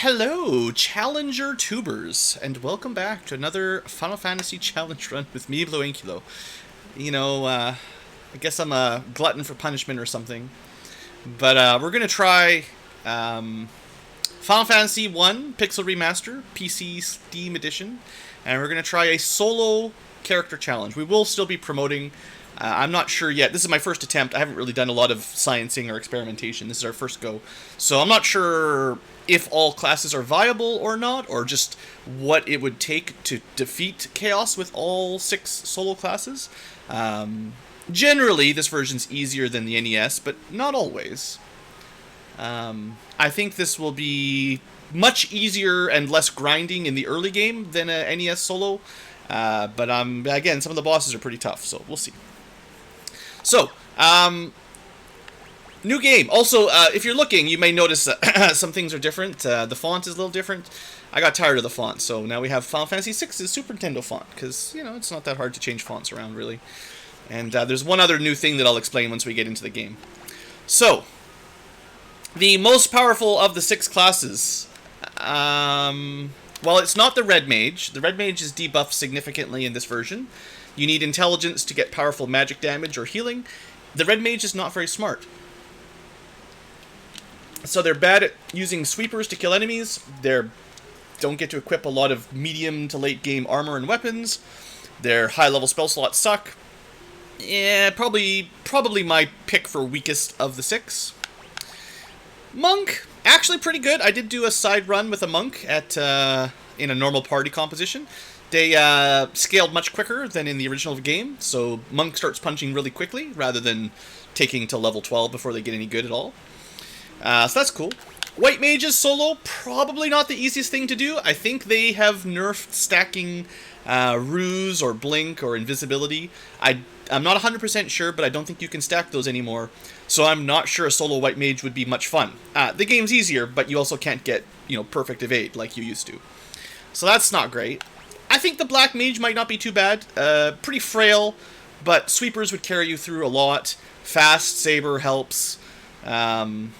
Hello, Challenger Tubers, and welcome back to another Final Fantasy Challenge run with me, Blueankylo. I guess I'm a glutton for punishment or something, but we're gonna try Final Fantasy 1 Pixel Remaster, PC Steam Edition, and we're gonna try a solo character challenge. We will still be promoting. I'm not sure yet. This is my first attempt. I haven't really done a lot of sciencing or experimentation. This is our first go. So I'm not sure if all classes are viable or not, or just what it would take to defeat Chaos with all 6 solo classes. Generally, this version's easier than the NES, but not always. I think this will be much easier and less grinding in the early game than a NES solo. But again, some of the bosses are pretty tough, so we'll see. So, new game. Also, if you're looking, you may notice some things are different. The font is a little different. I got tired of the font, so now we have Final Fantasy VI's Super Nintendo font, because, it's not that hard to change fonts around, really. And there's one other new thing that I'll explain once we get into the game. So, the most powerful of the 6 classes, well, it's not the Red Mage. The Red Mage is debuffed significantly in this version. You need intelligence to get powerful magic damage or healing. The Red Mage is not very smart. So they're bad at using sweepers to kill enemies. They don't get to equip a lot of medium to late game armor and weapons. Their high level spell slots suck. Yeah, probably my pick for weakest of the 6. Monk, actually pretty good. I did do a side run with a monk at in a normal party composition. They scaled much quicker than in the original game, so monk starts punching really quickly rather than taking to level 12 before they get any good at all. So that's cool. White mages solo, probably not the easiest thing to do. I think they have nerfed stacking ruse or blink or invisibility. I'm not 100% sure, but I don't think you can stack those anymore. So I'm not sure a solo white mage would be much fun. The game's easier, but you also can't get, perfect evade like you used to. So that's not great. I think the black mage might not be too bad. Pretty frail, but sweepers would carry you through a lot. Fast saber helps. Nukes,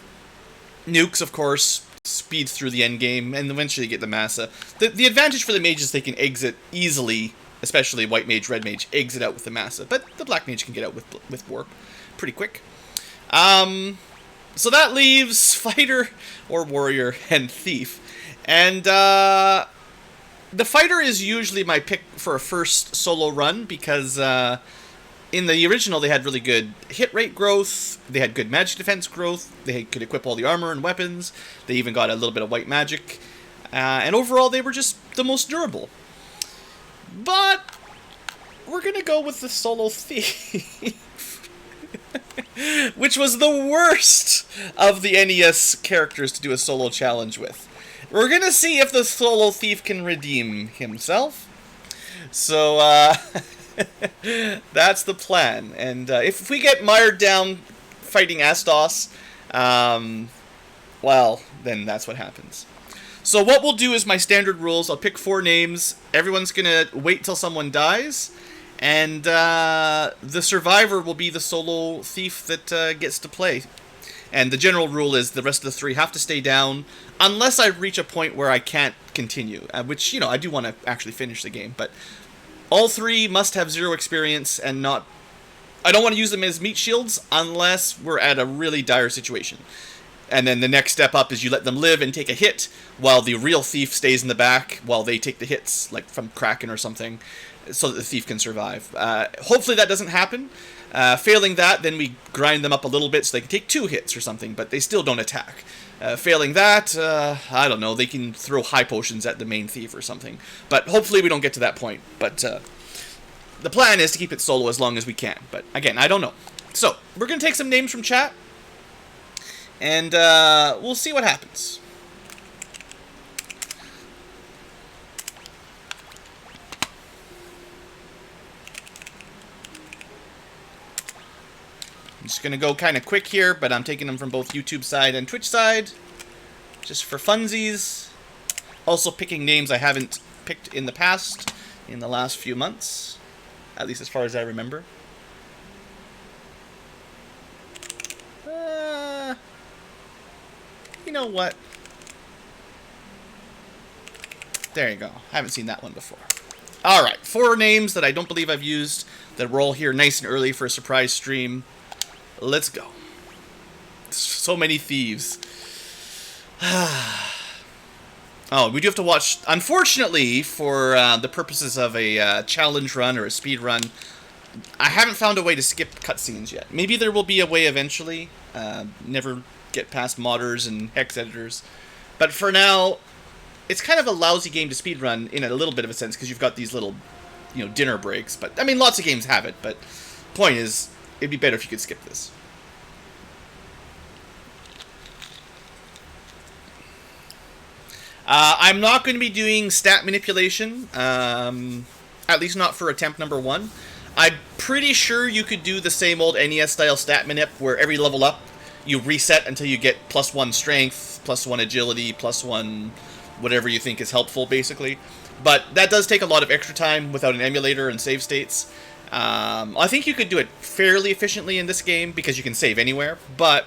of course, speeds through the end game, and eventually you get the massa. The advantage for the mage is they can exit easily, especially white mage, red mage, exit out with the massa. But the black mage can get out with warp pretty quick. So that leaves fighter or warrior and thief. And the fighter is usually my pick for a first solo run because in the original they had really good hit rate growth, they had good magic defense growth, they could equip all the armor and weapons, they even got a little bit of white magic, and overall they were just the most durable. But we're gonna go with the solo thief. Which was the worst of the NES characters to do a solo challenge with. We're gonna see if the solo thief can redeem himself. So, that's the plan. And if we get mired down fighting Astos, well, then that's what happens. So what we'll do is my standard rules. I'll pick 4 names. Everyone's gonna wait till someone dies. And the survivor will be the solo thief that gets to play. And the general rule is the rest of the 3 have to stay down unless I reach a point where I can't continue, which, I do want to actually finish the game. But all 3 must have 0 experience and not... I don't want to use them as meat shields unless we're at a really dire situation. And then the next step up is you let them live and take a hit while the real thief stays in the back while they take the hits, like from Kraken or something, so that the thief can survive. Hopefully that doesn't happen. Failing that, then we grind them up a little bit so they can take 2 hits or something, but they still don't attack. Failing that, I don't know, they can throw high potions at the main thief or something. But hopefully we don't get to that point. But the plan is to keep it solo as long as we can. But again, I don't know. So, we're going to take some names from chat, and we'll see what happens. I'm just going to go kind of quick here, but I'm taking them from both YouTube side and Twitch side, just for funsies. Also picking names I haven't picked in the past, in the last few months, at least as far as I remember. You know what? There you go. I haven't seen that one before. Alright, 4 names that I don't believe I've used, that we're all here nice and early for a surprise stream. Let's go. So many thieves. Oh, we do have to watch... Unfortunately, for the purposes of a challenge run or a speed run, I haven't found a way to skip cutscenes yet. Maybe there will be a way eventually. Never get past modders and hex editors. But for now, it's kind of a lousy game to speedrun in a little bit of a sense, because you've got these little, dinner breaks. But, I mean, lots of games have it, but point is, it'd be better if you could skip this. I'm not going to be doing stat manipulation, at least not for attempt number 1. I'm pretty sure you could do the same old NES-style stat manip, where every level up, you reset until you get +1 strength, +1 agility, +1 whatever you think is helpful, basically. But that does take a lot of extra time without an emulator and save states. I think you could do it fairly efficiently in this game, because you can save anywhere, but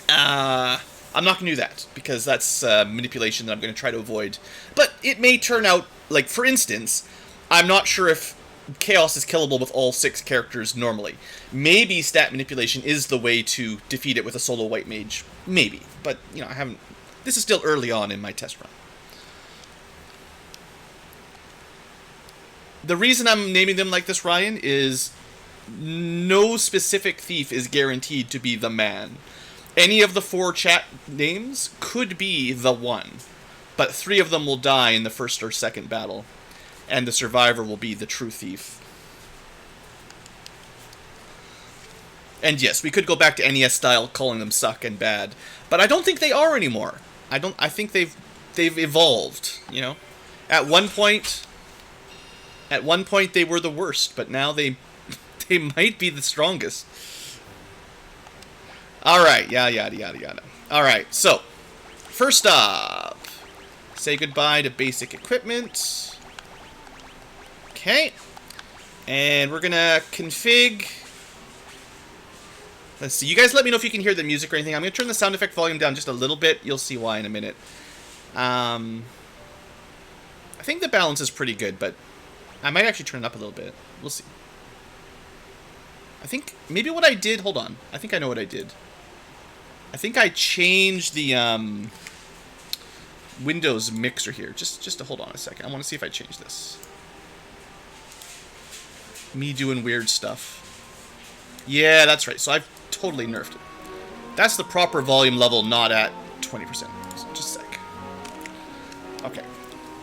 I'm not going to do that, because that's manipulation that I'm going to try to avoid. But it may turn out, like, for instance, I'm not sure if Chaos is killable with all 6 characters normally. Maybe stat manipulation is the way to defeat it with a solo white mage. Maybe. But, I haven't... This is still early on in my test run. The reason I'm naming them like this, Ryan, is no specific thief is guaranteed to be the man. Any of the 4 chat names could be the one, but 3 of them will die in the first or second battle, and the survivor will be the true thief. And yes, we could go back to NES style, calling them suck and bad, but I don't think they are anymore. I think they've evolved. At one point they were the worst, but now they might be the strongest. Alright, yada yada. Alright, so, first up, say goodbye to basic equipment. Okay. And we're gonna config. Let's see, you guys let me know if you can hear the music or anything. I'm gonna turn the sound effect volume down just a little bit. You'll see why in a minute. I think the balance is pretty good, but I might actually turn it up a little bit. We'll see. I think, maybe what I did, hold on. I think I know what I did. I think I changed the Windows mixer here. Just to hold on a second. I want to see if I change this. Me doing weird stuff. Yeah, that's right. So I've totally nerfed it. That's the proper volume level, not at 20%. So just a sec. Okay.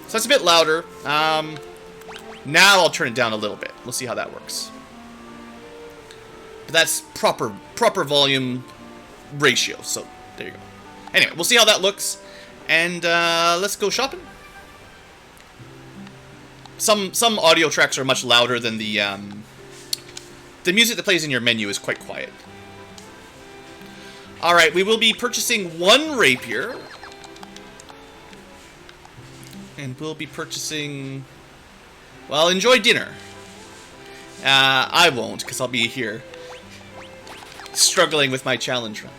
So that's a bit louder. Now I'll turn it down a little bit. We'll see how that works. But that's proper volume ratio. So there you go. Anyway, we'll see how that looks. And let's go shopping. Some audio tracks are much louder than the music that plays in your menu is quite quiet. Alright, we will be purchasing 1 rapier. And we'll be purchasing... Well, enjoy dinner. I won't, because I'll be here. Struggling with my challenge run.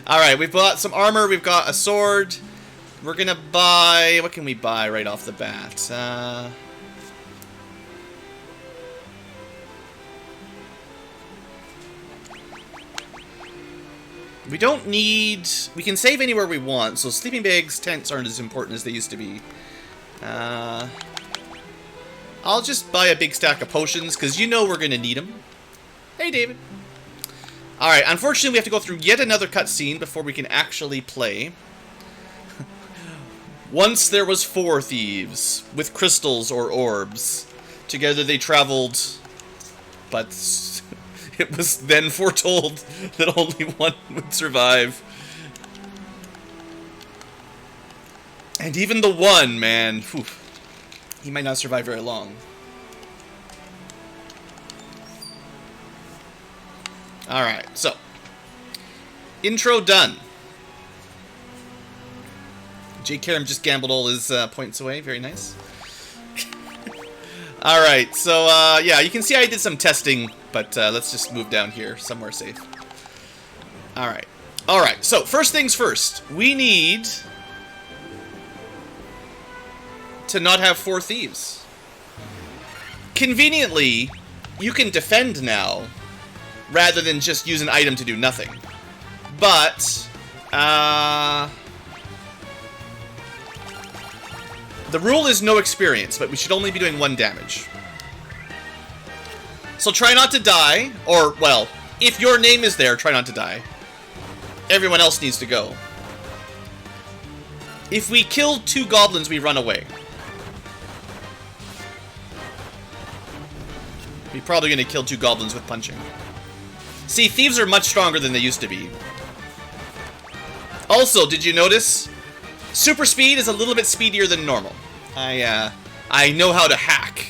Alright, we've bought some armor, we've got a sword. We're gonna buy... What can we buy right off the bat? We don't need... We can save anywhere we want, so sleeping bags, tents aren't as important as they used to be. I'll just buy a big stack of potions, because we're gonna need them. Hey, David. Alright, unfortunately we have to go through yet another cutscene before we can actually play. Once there was 4 thieves, with crystals or orbs. Together they traveled, but it was then foretold that only one would survive. And even the one, man, whew, he might not survive very long. Alright, so. Intro done. J. Karam just gambled all his points away. Very nice. Alright, so, yeah, you can see I did some testing, but let's just move down here, somewhere safe. Alright. Alright, so, first things first. We need... to not have 4 thieves. Conveniently, you can defend now, rather than just use an item to do nothing. But, the rule is no experience, but we should only be doing 1 damage. So try not to die, or, well, if your name is there, try not to die. Everyone else needs to go. If we kill 2 goblins, we run away. We're probably going to kill 2 goblins with punching. See, thieves are much stronger than they used to be. Also, did you notice? Super speed is a little bit speedier than normal. I know how to hack.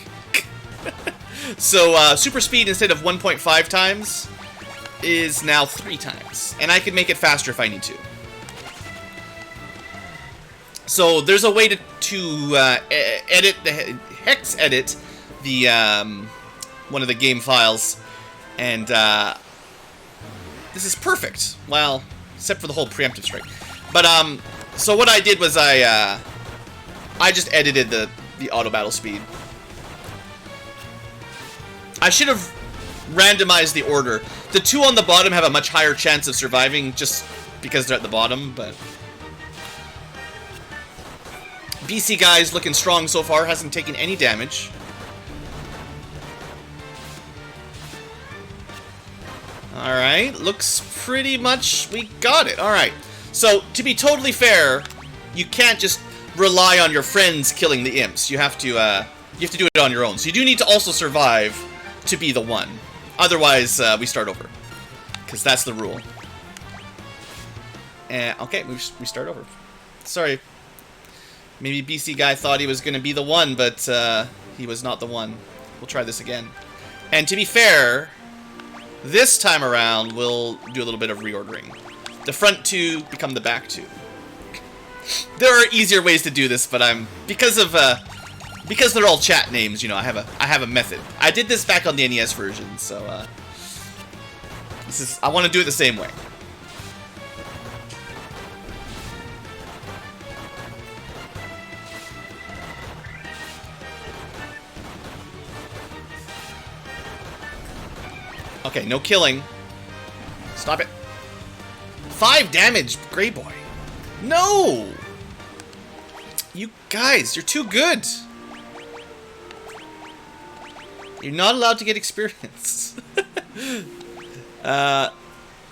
So, super speed instead of 1.5 times is now 3 times. And I can make it faster if I need to. So, there's a way to edit, hex edit the, one of the game files. And, this is perfect. Well, except for the whole preemptive strike. But, so what I did was I just edited the auto battle speed. I should have randomized the order. The 2 on the bottom have a much higher chance of surviving just because they're at the bottom, but... BC guy's looking strong so far, hasn't taken any damage. Alright, looks pretty much... we got it, alright. So, to be totally fair, you can't just rely on your friends killing the imps. You have to do it on your own. So you do need to also survive to be the one. Otherwise, we start over. Because that's the rule. Okay, we start over. Sorry. Maybe BC guy thought he was going to be the one, but he was not the one. We'll try this again. And to be fair, this time around, we'll do a little bit of reordering. The front 2 become the back 2. There are easier ways to do this, but because they're all chat names, you know, I have a method. I did this back on the NES version, so I want to do it the same way. Okay, no killing. Stop it. 5 damage, Grey Boy. No! You guys, you're too good. You're not allowed to get experience. It's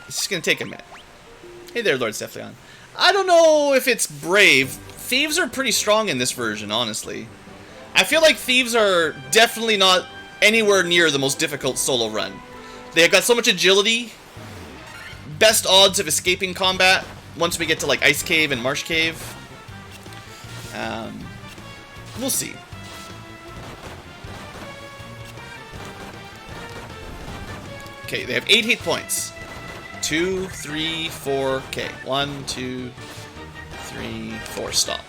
just gonna take a minute. Hey there, Lord Stefleon. I don't know if it's brave. Thieves are pretty strong in this version, honestly. I feel like thieves are definitely not anywhere near the most difficult solo run. They've got so much agility. Best odds of escaping combat once we get to like Ice Cave and Marsh Cave. We'll see. Okay, they have 8 hit points. 2, 3, 4. Okay, 1, 2, 3, 4. Stop.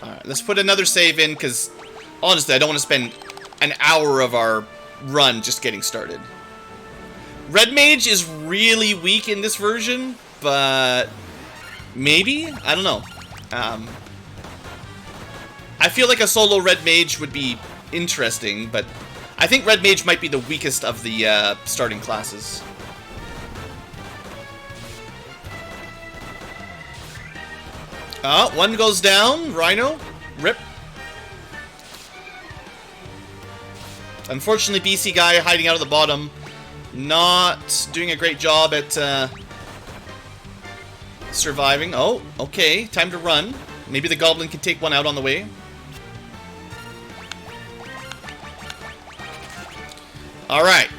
Alright, let's put another save in, because honestly, I don't want to spend an hour of our run just getting started. Red Mage is really weak in this version, but maybe? I don't know. I feel like a solo Red Mage would be interesting, but I think Red Mage might be the weakest of the starting classes. One goes down. Rhino. Rip. Unfortunately, BC guy hiding out at the bottom. Not doing a great job at surviving. Oh, okay. Time to run. Maybe the goblin can take one out on the way. Alright.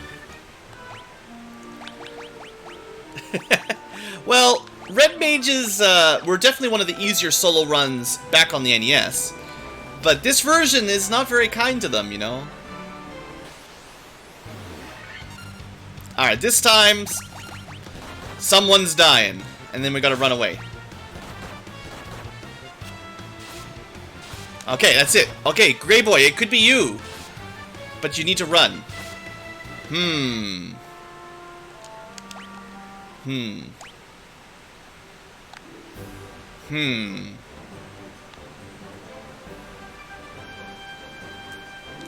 Well, Red Mages were definitely one of the easier solo runs back on the NES. But this version is not very kind to them, you know? Alright, this time someone's dying. And then we gotta run away. Okay, that's it. Okay, Grey Boy, it could be you. But you need to run. Hmm.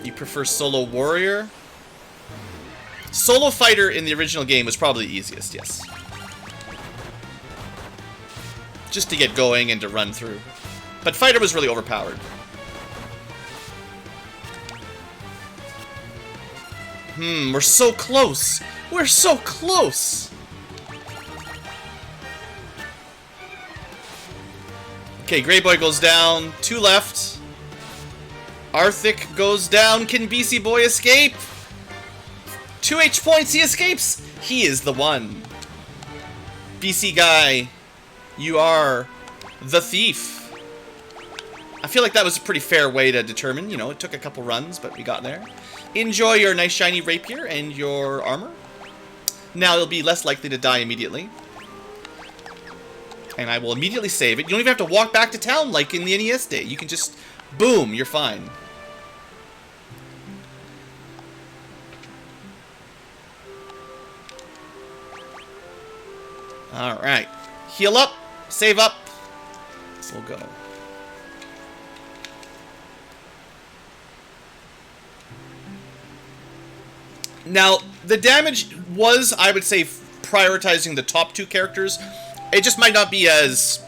You prefer solo warrior? Solo fighter in the original game was probably the easiest, yes. Just to get going and to run through. But fighter was really overpowered. We're so close. We're so close. Okay, Grey Boy goes down. 2 left. Arthic goes down. Can BC Boy escape? 2 H points. He escapes. He is the one. BC guy, you are the thief. I feel like that was a pretty fair way to determine. You know, it took a couple runs, but we got there. Enjoy your nice shiny rapier and your armor. Now you'll be less likely to die immediately. And I will immediately save it. You don't even have to walk back to town like in the NES day. You can just, boom, you're fine. Alright. Heal up, save up. We'll go. Now, the damage was, I would say, prioritizing the top 2 characters. It just might not be as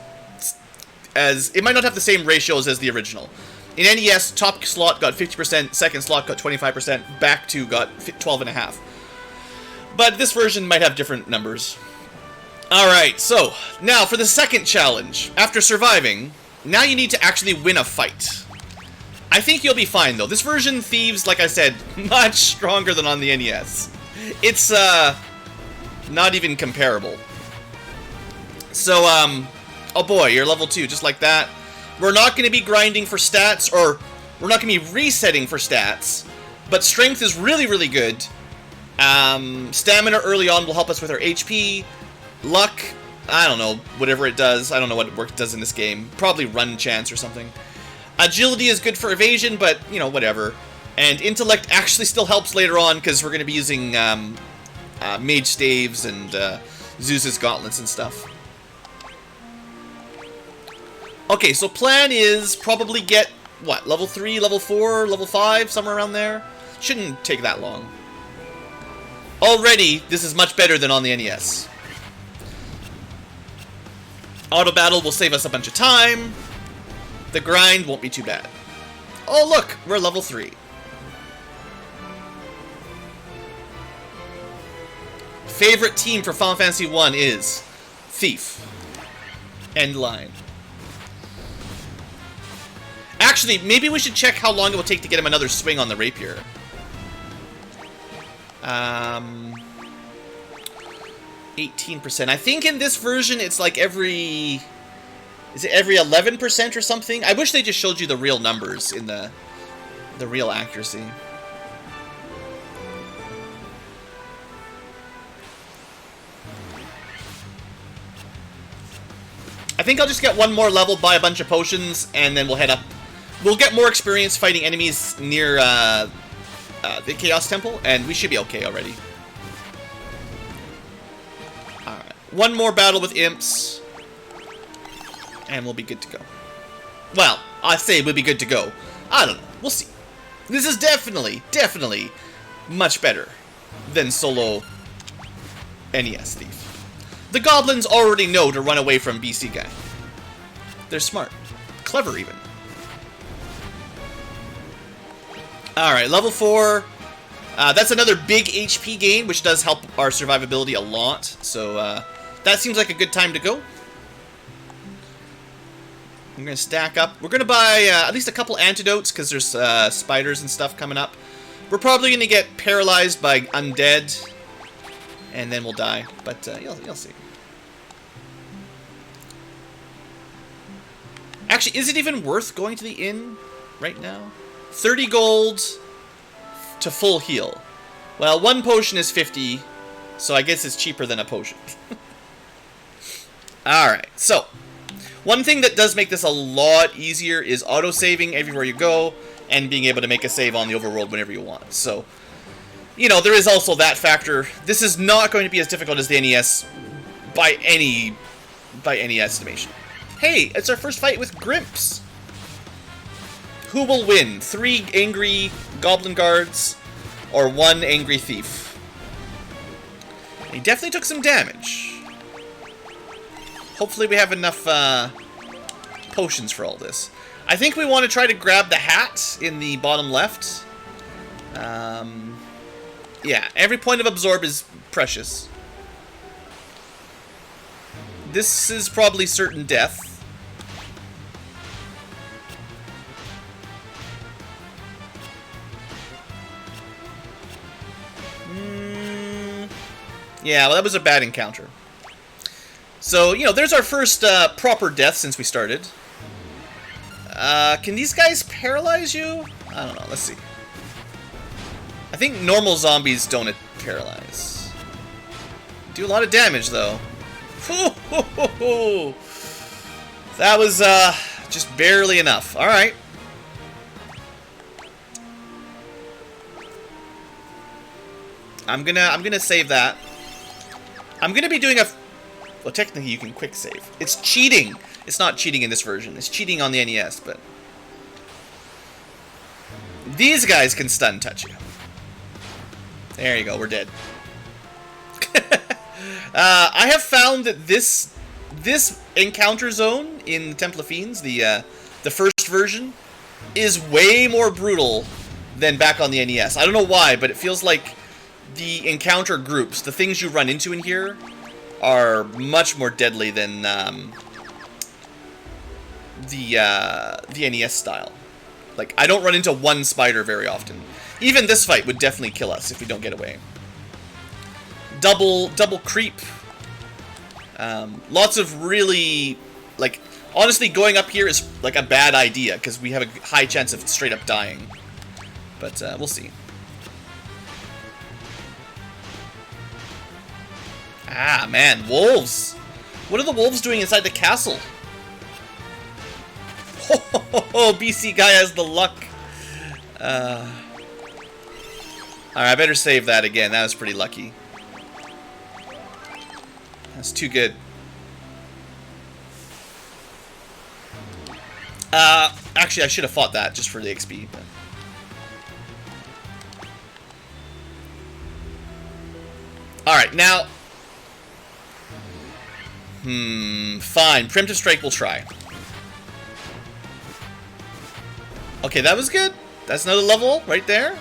it might not have the same ratios as the original. In NES, top slot got 50%, second slot got 25%, back 2 got 12.5%. But this version might have different numbers. Alright, so, now for the second challenge. After surviving, now you need to actually win a fight. I think you'll be fine, though. This version, Thieves, like I said, much stronger than on the NES. It's, not even comparable. So, oh boy, you're level 2, just like that. We're not going to be grinding for stats, or we're not going to be resetting for stats, but strength is really, really good. Stamina early on will help us with our HP. Luck, I don't know, whatever it does. I don't know what it does in this game. Probably run chance or something. Agility is good for evasion, but, you know, whatever. And intellect actually still helps later on, because we're going to be using mage staves and Zeus's gauntlets and stuff. Okay, so plan is probably get, what, level 3, level 4, level 5, somewhere around there? Shouldn't take that long. Already, this is much better than on the NES. Auto battle will save us a bunch of time. The grind won't be too bad. Oh look, we're level 3. Favorite team for Final Fantasy 1 is Thief. End line. Actually, maybe we should check how long it will take to get him another swing on the rapier. 18%. I think in this version it's like every... Is it every 11% or something? I wish they just showed you the real numbers in the real accuracy. I think I'll just get one more level, buy a bunch of potions, and then we'll head up. We'll get more experience fighting enemies near the Chaos Temple, and we should be okay already. Alright. One more battle with imps, and we'll be good to go. Well, I say we'll be good to go. I don't know. We'll see. This is definitely much better than solo NES Thief. The goblins already know to run away from BC Guy. They're smart. Clever, even. Alright, level 4. That's another big HP gain, which does help our survivability a lot. So, that seems like a good time to go. I'm going to stack up. We're going to buy at least a couple antidotes, because there's spiders and stuff coming up. We're probably going to get paralyzed by undead, and then we'll die. But you'll see. Actually, is it even worth going to the inn right now? 30 gold to full heal. Well, one potion is 50, so I guess it's cheaper than a potion. Alright, so one thing that does make this a lot easier is auto-saving everywhere you go, and being able to make a save on the overworld whenever you want. So, you know, there is also that factor. This is not going to be as difficult as the NES by any estimation. Hey, it's our first fight with Grimps. Who will win? 3 angry goblin guards or 1 angry thief? He definitely took some damage. Hopefully we have enough potions for all this. I think we want to try to grab the hat in the bottom left. Yeah, every point of absorb is precious. This is probably certain death. Yeah, well, that was a bad encounter. So, you know, there's our first proper death since we started. Can these guys paralyze you? I don't know, let's see. I think normal zombies don't paralyze. Do a lot of damage, though. That was just barely enough. Alright. I'm gonna save that. I'm gonna be doing a... Well, technically you can quick save. It's cheating! It's not cheating in this version. It's cheating on the NES, but... These guys can stun touch you. There you go, we're dead. I have found that this encounter zone in Temple of Fiends, the first version, is way more brutal than back on the NES. I don't know why, but it feels like the encounter groups, the things you run into in here, are much more deadly than the NES style. Like, I don't run into one spider very often. Even this fight would definitely kill us if we don't get away. Double creep. Lots of really, like, honestly, going up here is like a bad idea because we have a high chance of straight up dying. But we'll see. Ah, man, wolves. What are the wolves doing inside the castle? Oh, BC guy has the luck. Alright, I better save that again. That was pretty lucky. That's too good. Actually, I should have fought that just for the XP. But... Alright, now... fine. Preemptive Strike we'll try. Okay, that was good. That's another level right there.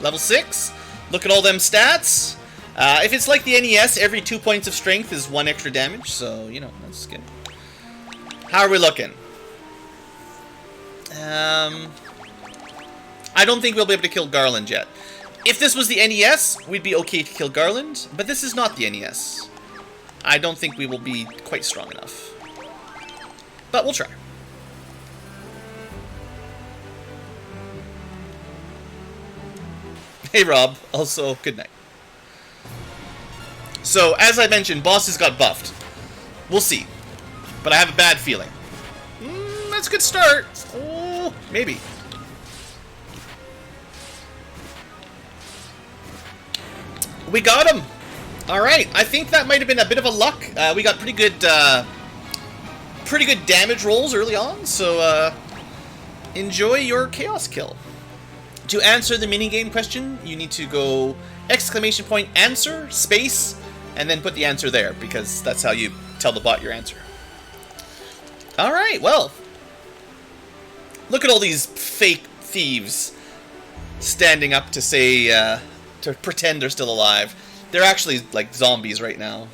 Level 6. Look at all them stats. If it's like the NES, every 2 points of strength is 1 extra damage. So, you know, that's good. How are we looking? I don't think we'll be able to kill Garland yet. If this was the NES, we'd be okay to kill Garland. But this is not the NES. I don't think we will be quite strong enough. But we'll try. Hey Rob, also good night. So, as I mentioned, bosses got buffed. We'll see. But I have a bad feeling. That's a good start. Oh, maybe. We got him. Alright, I think that might have been a bit of a luck. We got pretty good damage rolls early on, so enjoy your chaos kill. To answer the minigame question, you need to go exclamation point answer, space, and then put the answer there, because that's how you tell the bot your answer. Alright, well. Look at all these fake thieves standing up to say, to pretend they're still alive. They're actually, like, zombies right now.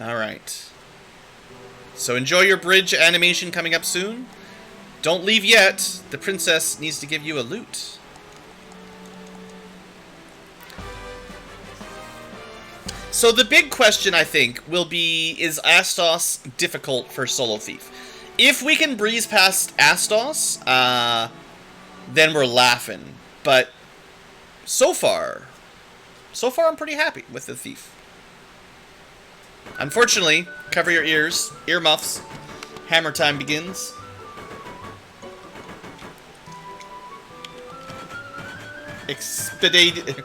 Alright. So enjoy your bridge animation coming up soon. Don't leave yet. The princess needs to give you a loot. So the big question, I think, will be, is Astos difficult for Solo Thief? If we can breeze past Astos, then we're laughing. But so far I'm pretty happy with the Thief. Unfortunately, cover your ears. Earmuffs. Hammer time begins. Expedite.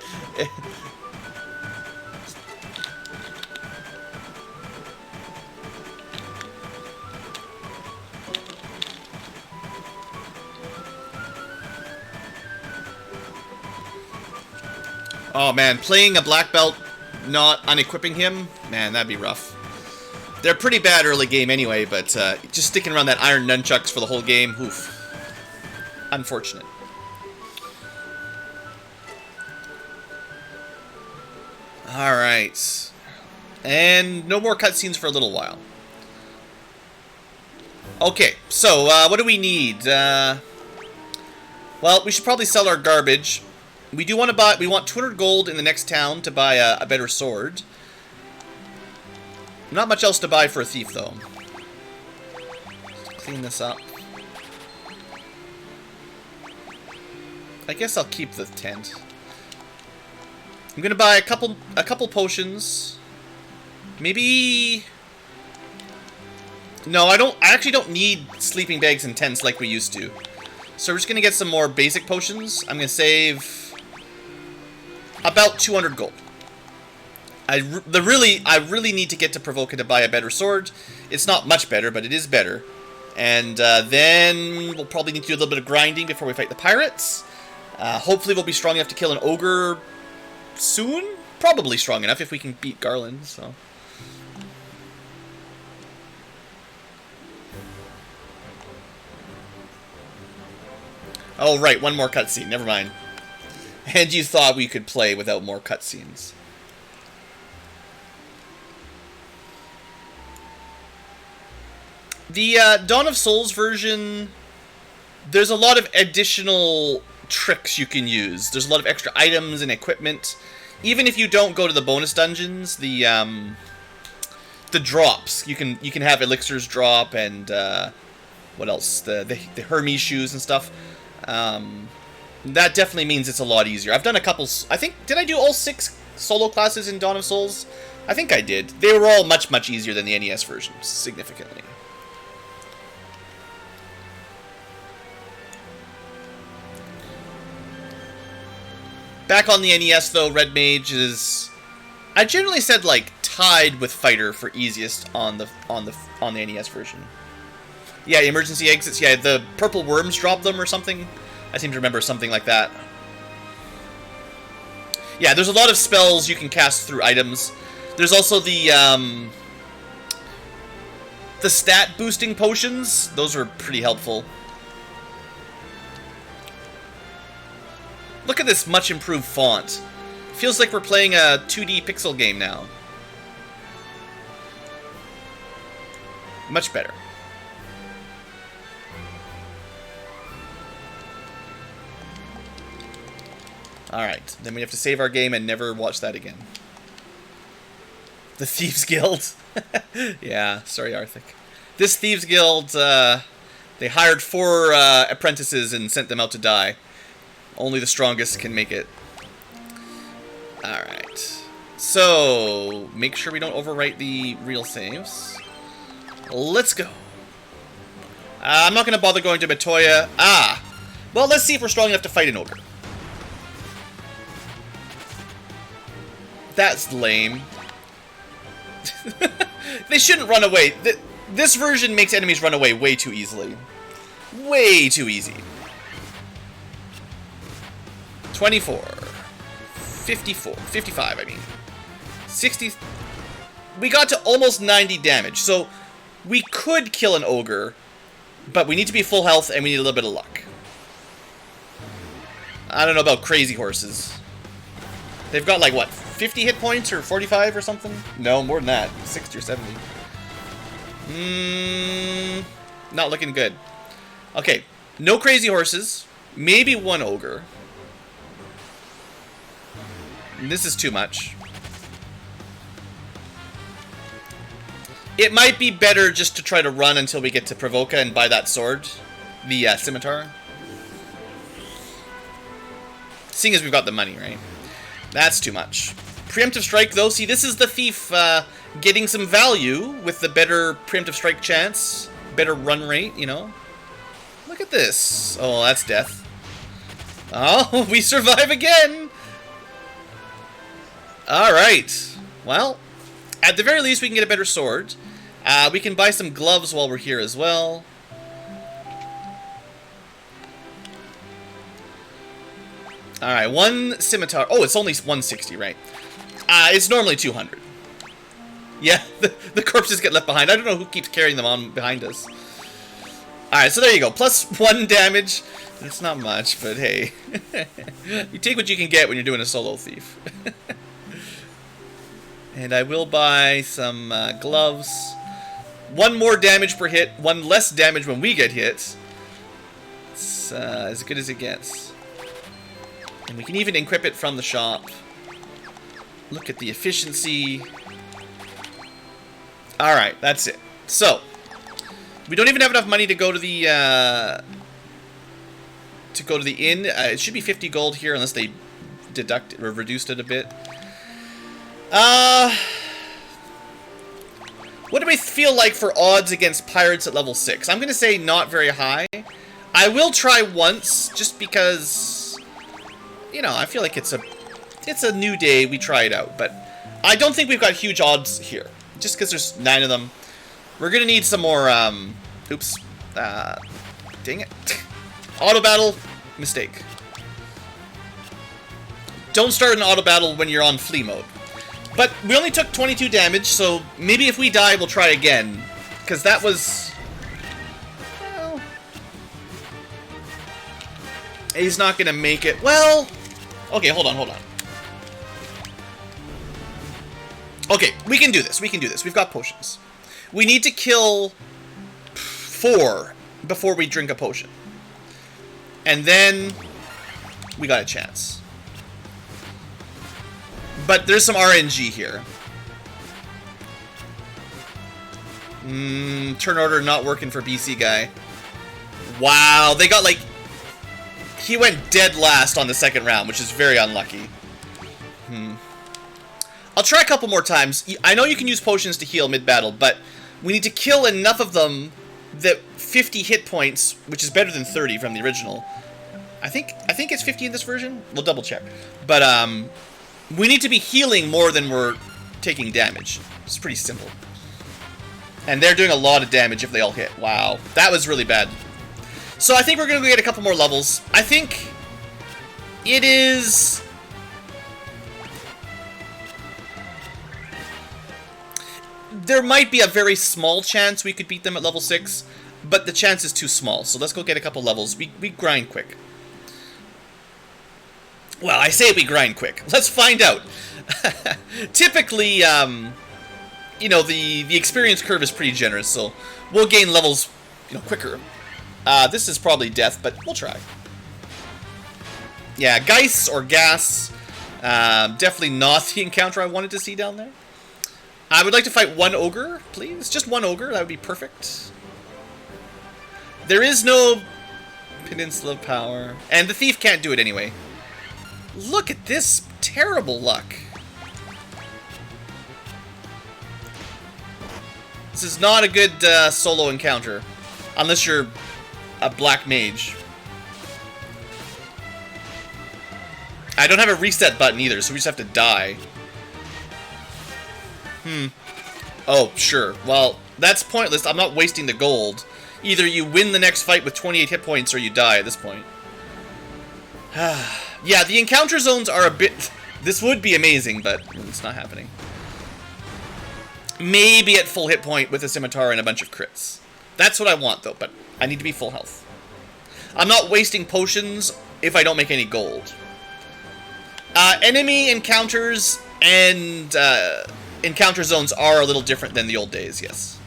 Oh man, playing a black belt, not unequipping him, man, that'd be rough. They're pretty bad early game anyway, but just sticking around that iron nunchucks for the whole game, oof. Unfortunate. Alright. And no more cutscenes for a little while. Okay, so what do we need? Well, we should probably sell our garbage. We do want to buy. We want 200 gold in the next town to buy a better sword. Not much else to buy for a thief, though. Let's clean this up. I guess I'll keep the tent. I'm gonna buy a couple potions. Maybe. No, I actually don't need sleeping bags and tents like we used to. So we're just gonna get some more basic potions. I'm gonna save about 200 gold. I really need to get to Provoca to buy a better sword. It's not much better, but it is better. And then we'll probably need to do a little bit of grinding before we fight the pirates. Hopefully we'll be strong enough to kill an ogre soon. Probably strong enough if we can beat Garland, so. Oh, right, one more cutscene. Never mind. And you thought we could play without more cutscenes. The Dawn of Souls version, there's a lot of additional tricks you can use. There's a lot of extra items and equipment. Even if you don't go to the bonus dungeons, the drops, you can have elixirs drop and what else? The Hermes shoes and stuff. That definitely means it's a lot easier. I've done a couple. I think, did I do all 6 solo classes in Dawn of Souls? I think I did. They were all much easier than the NES version, significantly. Back on the NES though, Red Mage is, I generally said like tied with Fighter for easiest on the NES version. Yeah, emergency exits. Yeah, the purple worms drop them or something. I seem to remember something like that. Yeah, there's a lot of spells you can cast through items. There's also the stat boosting potions. Those are pretty helpful. Look at this much improved font. Feels like we're playing a 2D pixel game now. Much better. Alright, then we have to save our game and never watch that again. The Thieves Guild. Yeah, sorry, Arthur. This Thieves Guild, they hired 4 apprentices and sent them out to die. Only the strongest can make it. Alright. So, make sure we don't overwrite the real saves. Let's go. I'm not going to bother going to Matoya. Well, let's see if we're strong enough to fight an ogre. That's lame. They shouldn't run away. This version makes enemies run away way too easily. Way too easy. 24. 54. 55, I mean. 60. We got to almost 90 damage, so we could kill an ogre, but we need to be full health and we need a little bit of luck. I don't know about crazy horses. They've got like, what, 50 hit points or 45 or something? No, more than that. 60 or 70. Not looking good. Okay, no crazy horses. Maybe one ogre. This is too much. It might be better just to try to run until we get to Provoca and buy that sword. The scimitar. Seeing as we've got the money, right? That's too much. Preemptive strike, though. See, this is the thief getting some value with the better preemptive strike chance. Better run rate, you know. Look at this. Oh, that's death. Oh, we survive again! Alright. Well, at the very least, we can get a better sword. We can buy some gloves while we're here as well. Alright, one scimitar. Oh, it's only 160, right? It's normally 200. Yeah, the corpses get left behind. I don't know who keeps carrying them on behind us. Alright, so there you go. Plus 1 damage. It's not much, but hey. You take what you can get when you're doing a solo thief. And I will buy some gloves. 1 more damage per hit. 1 less damage when we get hit. It's as good as it gets. And we can even equip it from the shop. Look at the efficiency. Alright, that's it. So, we don't even have enough money to go to the inn. It should be 50 gold here unless they deduct or reduced it a bit. What do we feel like for odds against pirates at level 6? I'm going to say not very high. I will try once, just because, you know, I feel like it's a new day, we try it out. But I don't think we've got huge odds here, just because there's 9 of them. We're going to need some more, oops, dang it. Auto battle, mistake. Don't start an auto battle when you're on flee mode. But we only took 22 damage, so maybe if we die, we'll try again. Because that was... well... he's not going to make it. Well... okay, hold on. Okay, we can do this. We've got potions. We need to kill 4 before we drink a potion. And then we got a chance. But there's some RNG here. Turn order not working for BC guy. Wow, they got like... he went dead last on the second round, which is very unlucky. I'll try a couple more times. I know you can use potions to heal mid-battle, but we need to kill enough of them that 50 hit points, which is better than 30 from the original. I think it's 50 in this version. We'll double check. But we need to be healing more than we're taking damage. It's pretty simple. And they're doing a lot of damage if they all hit. Wow, that was really bad. So I think we're going to get a couple more levels. I think it is... there might be a very small chance we could beat them at level 6, but the chance is too small. So let's go get a couple levels. We grind quick. Well, I say we grind quick. Let's find out. Typically, you know, the experience curve is pretty generous, so we'll gain levels, you know, quicker. This is probably death, but we'll try. Yeah, Geist or Gas. Definitely not the encounter I wanted to see down there. I would like to fight 1 ogre, please. Just 1 ogre, that would be perfect. There is no Peninsula of Power. And the thief can't do it anyway. Look at this terrible luck. This is not a good solo encounter. Unless you're a black mage. I don't have a reset button either, so we just have to die. Oh, sure. Well, that's pointless. I'm not wasting the gold. Either you win the next fight with 28 hit points or you die at this point. Yeah, the encounter zones are a bit... this would be amazing, but it's not happening. Maybe at full hit point with a scimitar and a bunch of crits. That's what I want, though, but I need to be full health. I'm not wasting potions if I don't make any gold. Enemy encounters and encounter zones are a little different than the old days, yes.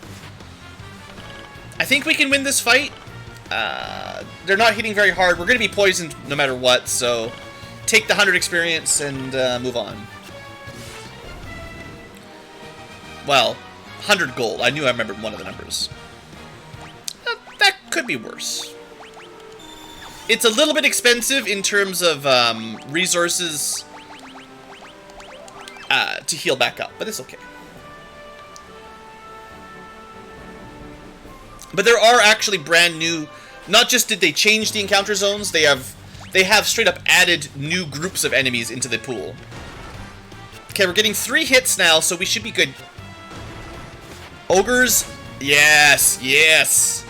I think we can win this fight. They're not hitting very hard. We're going to be poisoned no matter what, so take the 100 experience and move on. Well, 100 gold. I knew I remembered one of the numbers. That could be worse. It's a little bit expensive in terms of resources to heal back up, but it's okay. But there are actually brand new. Not just did they change the encounter zones, they have straight up added new groups of enemies into the pool. Okay, we're getting 3 hits now, so we should be good. Ogres, yes, yes.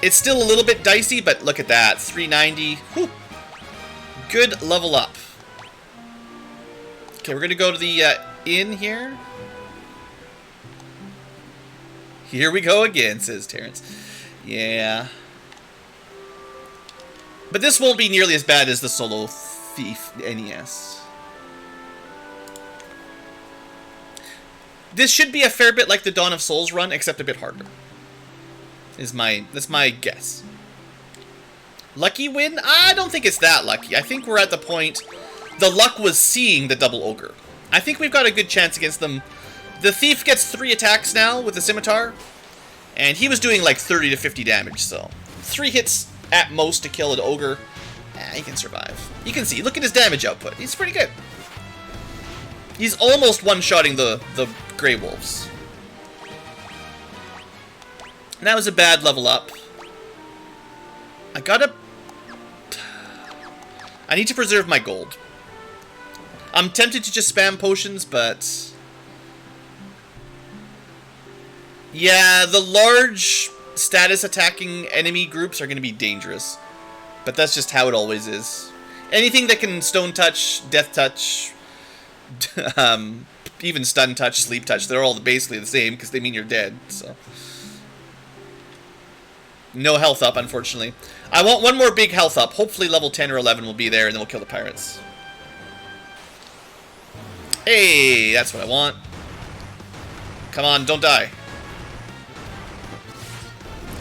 It's still a little bit dicey, but look at that, 390. Whew. Good level up. Okay, we're gonna go to the inn here. Here we go again, says Terrence. Yeah. But this won't be nearly as bad as the Solo Thief NES. This should be a fair bit like the Dawn of Souls run, except a bit harder. That's my guess. Lucky win? I don't think it's that lucky. I think we're at the point... The luck was seeing the double ogre. I think we've got a good chance against them. The thief gets 3 attacks now with the scimitar. And he was doing like 30 to 50 damage, so... 3 hits at most to kill an ogre. He can survive. You can see, look at his damage output. He's pretty good. He's almost one-shotting the Grey Wolves. And that was a bad level up. I need to preserve my gold. I'm tempted to just spam potions, but... Yeah, the large status attacking enemy groups are going to be dangerous. But that's just how it always is. Anything that can stone touch, death touch, even stun touch, sleep touch, they're all basically the same because they mean you're dead, so... No health up, unfortunately. I want one more big health up. Hopefully level 10 or 11 will be there, and then we'll kill the pirates. Hey, that's what I want. Come on, don't die.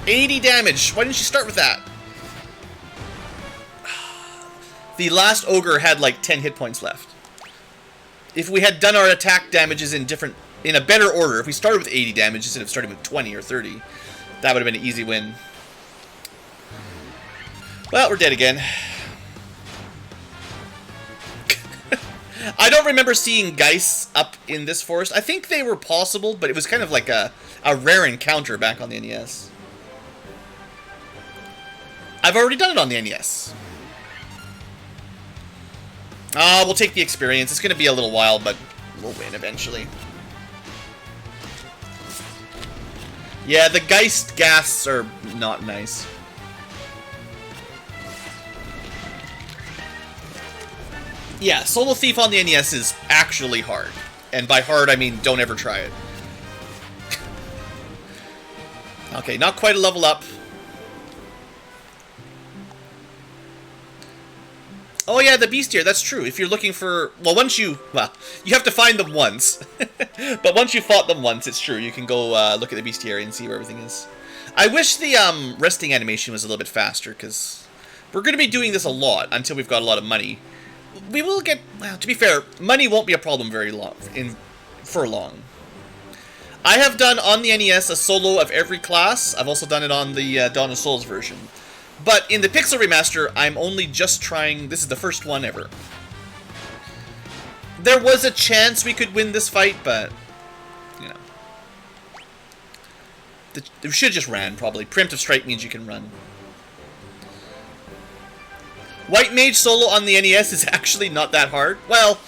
80 damage. Why didn't you start with that? The last ogre had like 10 hit points left. If we had done our attack damages in a better order, if we started with 80 damage instead of starting with 20 or 30, that would have been an easy win. Well, we're dead again. I don't remember seeing Geists up in this forest. I think they were possible, but it was kind of like a rare encounter back on the NES. I've already done it on the NES. We'll take the experience. It's going to be a little while, but we'll win eventually. Yeah, the Geist Ghasts are not nice. Yeah, Solo Thief on the NES is actually hard. And by hard, I mean don't ever try it. Okay, not quite a level up. Oh yeah, the bestiary, that's true. If you're looking for... Well, you have to find them once. But once you fought them once, it's true. You can go look at the bestiary and see where everything is. I wish the resting animation was a little bit faster, because we're going to be doing this a lot until we've got a lot of money. We will get... Well, to be fair, money won't be a problem for long. I have done on the NES a solo of every class. I've also done it on the Dawn of Souls version. But in the Pixel Remaster, I'm only just trying... This is the first one ever. There was a chance we could win this fight, but... You know. We should have just ran, probably. Preemptive Strike means you can run. White Mage solo on the NES is actually not that hard. Well,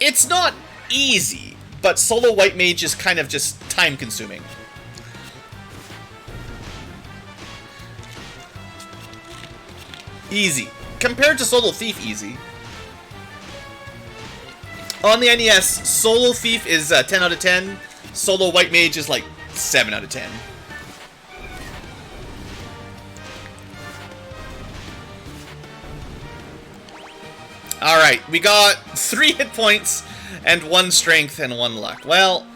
it's not easy, but solo White Mage is kind of just time-consuming. Easy. Compared to Solo Thief, easy. On the NES, Solo Thief is 10 out of 10. Solo White Mage is like 7 out of 10. Alright, we got 3 hit points and 1 strength and 1 luck. Well,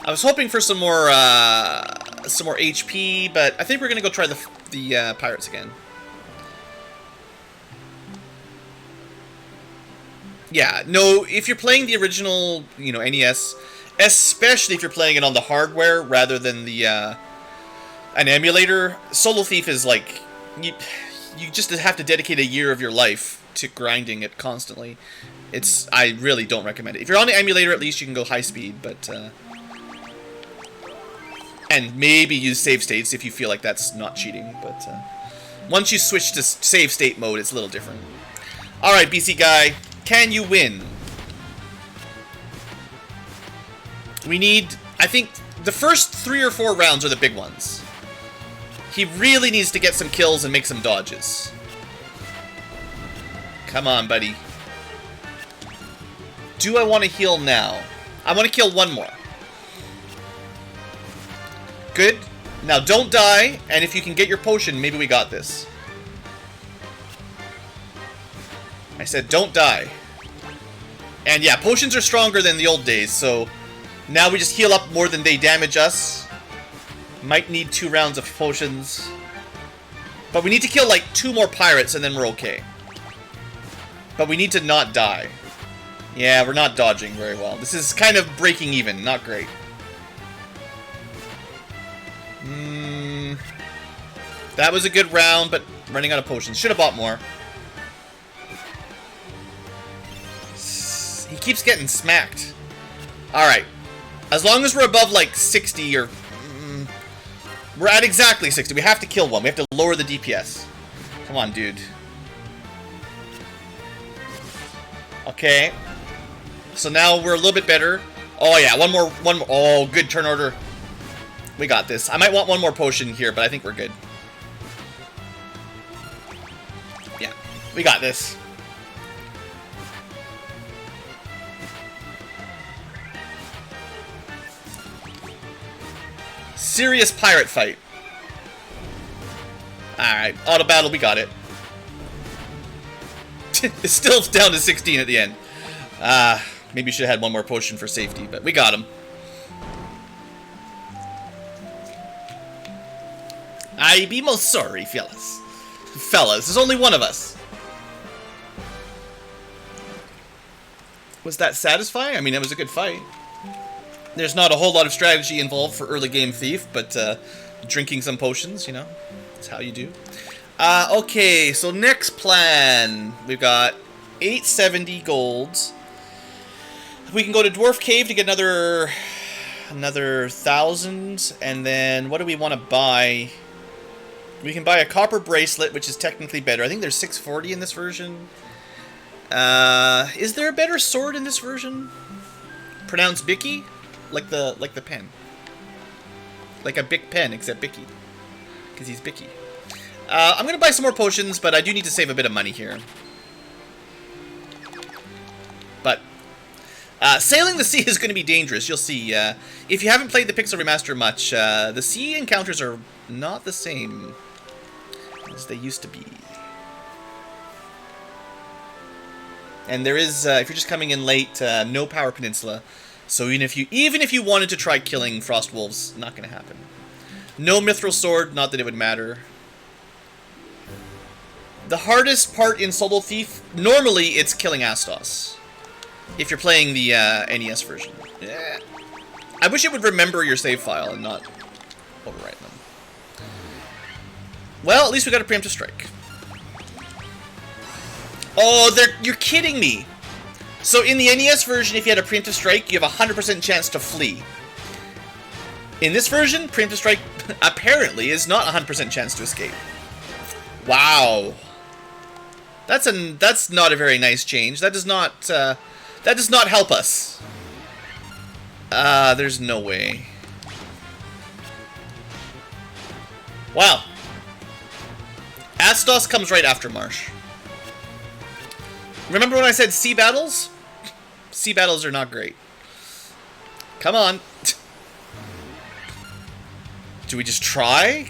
I was hoping for some more HP, but I think we're gonna go try the pirates again. Yeah, no, if you're playing the original, you know, NES, especially if you're playing it on the hardware rather than the an emulator, Solo Thief is like you just have to dedicate a year of your life to grinding it constantly. I really don't recommend it. If you're on the emulator, at least you can go high speed, but and maybe use save states if you feel like that's not cheating. But once you switch to save state mode, it's a little different. All right, BC guy, can you win? We need, I think, the first 3 or 4 rounds are the big ones. He really needs to get some kills and make some dodges. Come on, buddy. Do I want to heal now? I want to kill one more. Good. Now don't die, and if you can get your potion, maybe we got this. I said don't die. And yeah, potions are stronger than the old days, so now we just heal up more than they damage us. Might need 2 rounds of potions. But we need to kill like 2 more pirates and then we're okay. But we need to not die. Yeah, we're not dodging very well. This is kind of breaking even, not great. That was a good round, but running out of potions. Should have bought more. He keeps getting smacked. Alright. As long as we're above like 60 or... we're at exactly 60. We have to kill one. We have to lower the DPS. Come on, dude. Okay. So now we're a little bit better. Oh yeah, one more. Oh, good turn order. We got this. I might want one more potion here, but I think we're good. Yeah, we got this. Serious pirate fight. Alright, auto battle, we got it. It's still down to 16 at the end. Maybe you should have had one more potion for safety, but we got him. I be most sorry, fellas. Fellas, there's only one of us. Was that satisfying? I mean, that was a good fight. There's not a whole lot of strategy involved for early game thief, but drinking some potions, you know, that's how you do. Okay, so next plan. We've got 870 golds. We can go to Dwarf Cave to get another 1,000, and then what do we want to buy? We can buy a copper bracelet, which is technically better. I think there's 640 in this version. Is there a better sword in this version? Pronounced Bicky? Like the pen. Like a Bic pen, except Bicky. Because he's Bicky. I'm going to buy some more potions, but I do need to save a bit of money here. But sailing the sea is going to be dangerous. You'll see. If you haven't played the Pixel Remaster much, the sea encounters are not the same as they used to be. And there is, if you're just coming in late, no Power Peninsula. So even if you wanted to try killing Frost Wolves, not going to happen. No Mithril Sword, not that it would matter. The hardest part in Solo Thief, normally it's killing Astos. If you're playing the NES version. Yeah. I wish it would remember your save file and not overwrite them. Well, at least we got a preemptive strike. Oh, you're kidding me. So in the NES version, if you had a preemptive strike, you have a 100% chance to flee. In this version, preemptive strike apparently is not a 100% chance to escape. Wow. That's not a very nice change. That does not help us. There's no way. Wow. Astos comes right after Marsh. Remember when I said sea battles? Sea battles are not great. Come on. Do we just try?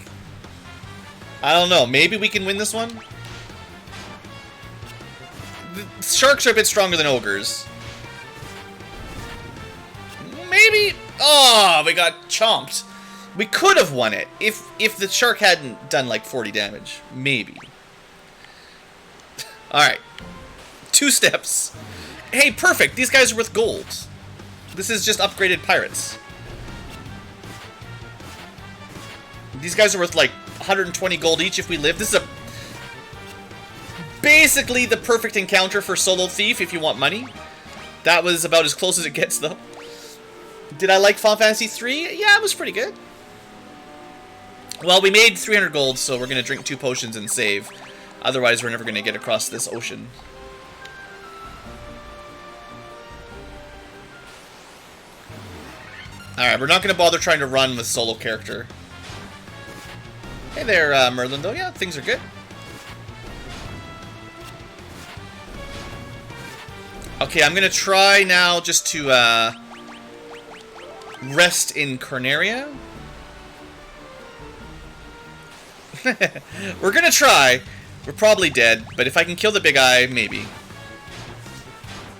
I don't know. Maybe we can win this one? The sharks are a bit stronger than ogres. Maybe. Oh, we got chomped. We could have won it if the shark hadn't done like 40 damage. Maybe. Alright. 2 steps. Hey, perfect. These guys are worth gold. This is just upgraded pirates. These guys are worth like 120 gold each if we live. This is a basically the perfect encounter for Solo Thief if you want money. That was about as close as it gets, though. Did I like Final Fantasy 3? Yeah, it was pretty good. Well, we made 300 gold, so we're going to drink 2 potions and save. Otherwise, we're never going to get across this ocean. Alright, we're not going to bother trying to run with solo character. Hey there, Merlin, though. Yeah, things are good. Okay, I'm going to try now just to rest in Carnaria. We're going to try. We're probably dead, but if I can kill the big eye, maybe.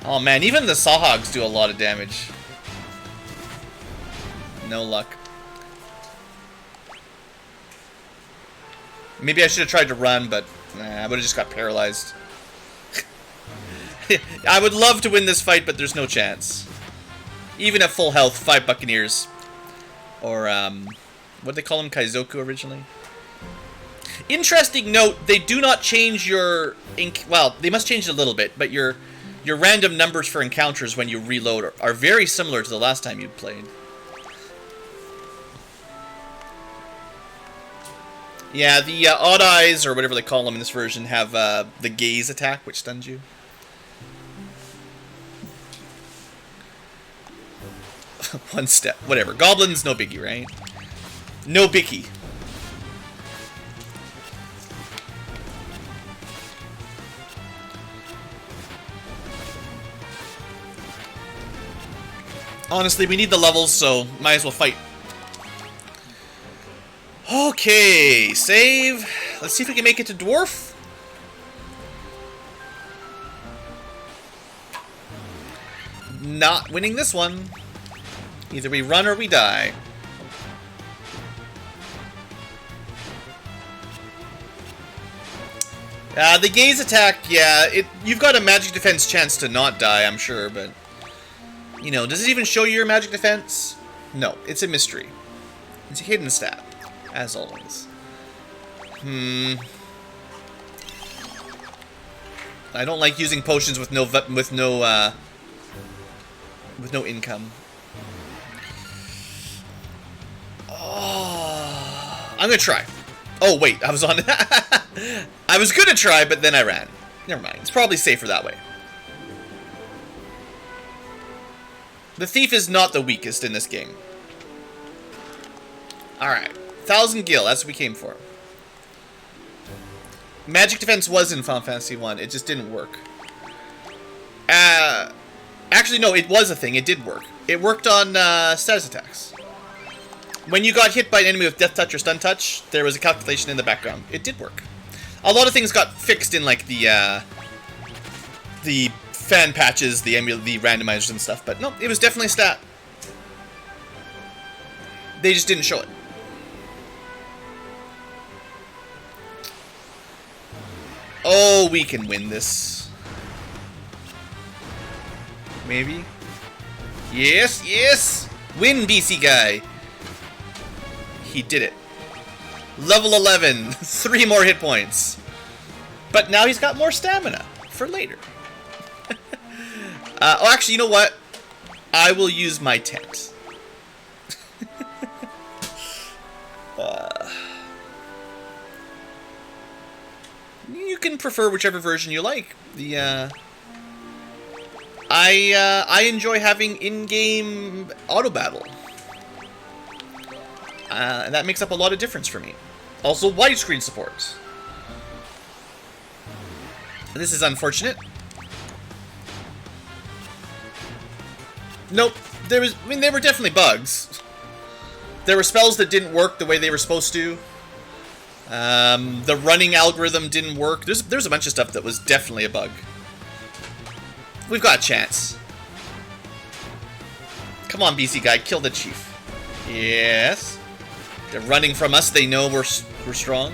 Oh man, even the Sawhogs do a lot of damage. No luck. Maybe I should have tried to run, but nah, I would have just got paralyzed. I would love to win this fight, but there's no chance. Even at full health, 5 Buccaneers. Or, what did they call them? Kaizoku originally? Interesting note, they do not change your... Well, they must change it a little bit, but your random numbers for encounters when you reload are very similar to the last time you played. Yeah, the Odd Eyes, or whatever they call them in this version, have the Gaze attack, which stuns you. One step. Whatever. Goblins, no biggie, right? No biggie. Honestly, we need the levels, so might as well fight. Okay, save. Let's see if we can make it to Dwarf. Not winning this one. Either we run or we die. The Gaze attack, yeah, you've got a magic defense chance to not die, I'm sure, but... You know, does it even show you your magic defense? No, it's a mystery. It's a hidden stat, as always. I don't like using potions with no income. Oh, I'm gonna try. Oh wait, I was on. I was gonna try, but then I ran. Never mind. It's probably safer that way. The thief is not the weakest in this game. Alright. 1,000 gil, that's what we came for. Magic defense was in Final Fantasy 1, it just didn't work. Actually, no, it was a thing, it did work. It worked on status attacks. When you got hit by an enemy with Death Touch or Stun Touch, there was a calculation in the background. It did work. A lot of things got fixed in, like, the fan patches, the randomizers and stuff, but no, it was definitely a stat. They just didn't show it. Oh, we can win this. Maybe? Yes, yes! Win, BC guy! He did it. Level 11, 3 more hit points. But now he's got more stamina for later. Oh, actually, you know what? I will use my tent. You can prefer whichever version you like. I enjoy having in-game auto battle. And that makes up a lot of difference for me. Also, widescreen support. This is unfortunate. Nope. There were definitely bugs. There were spells that didn't work the way they were supposed to. The running algorithm didn't work. There's a bunch of stuff that was definitely a bug. We've got a chance. Come on, BC guy, kill the chief. Yes. They're running from us. They know we're strong.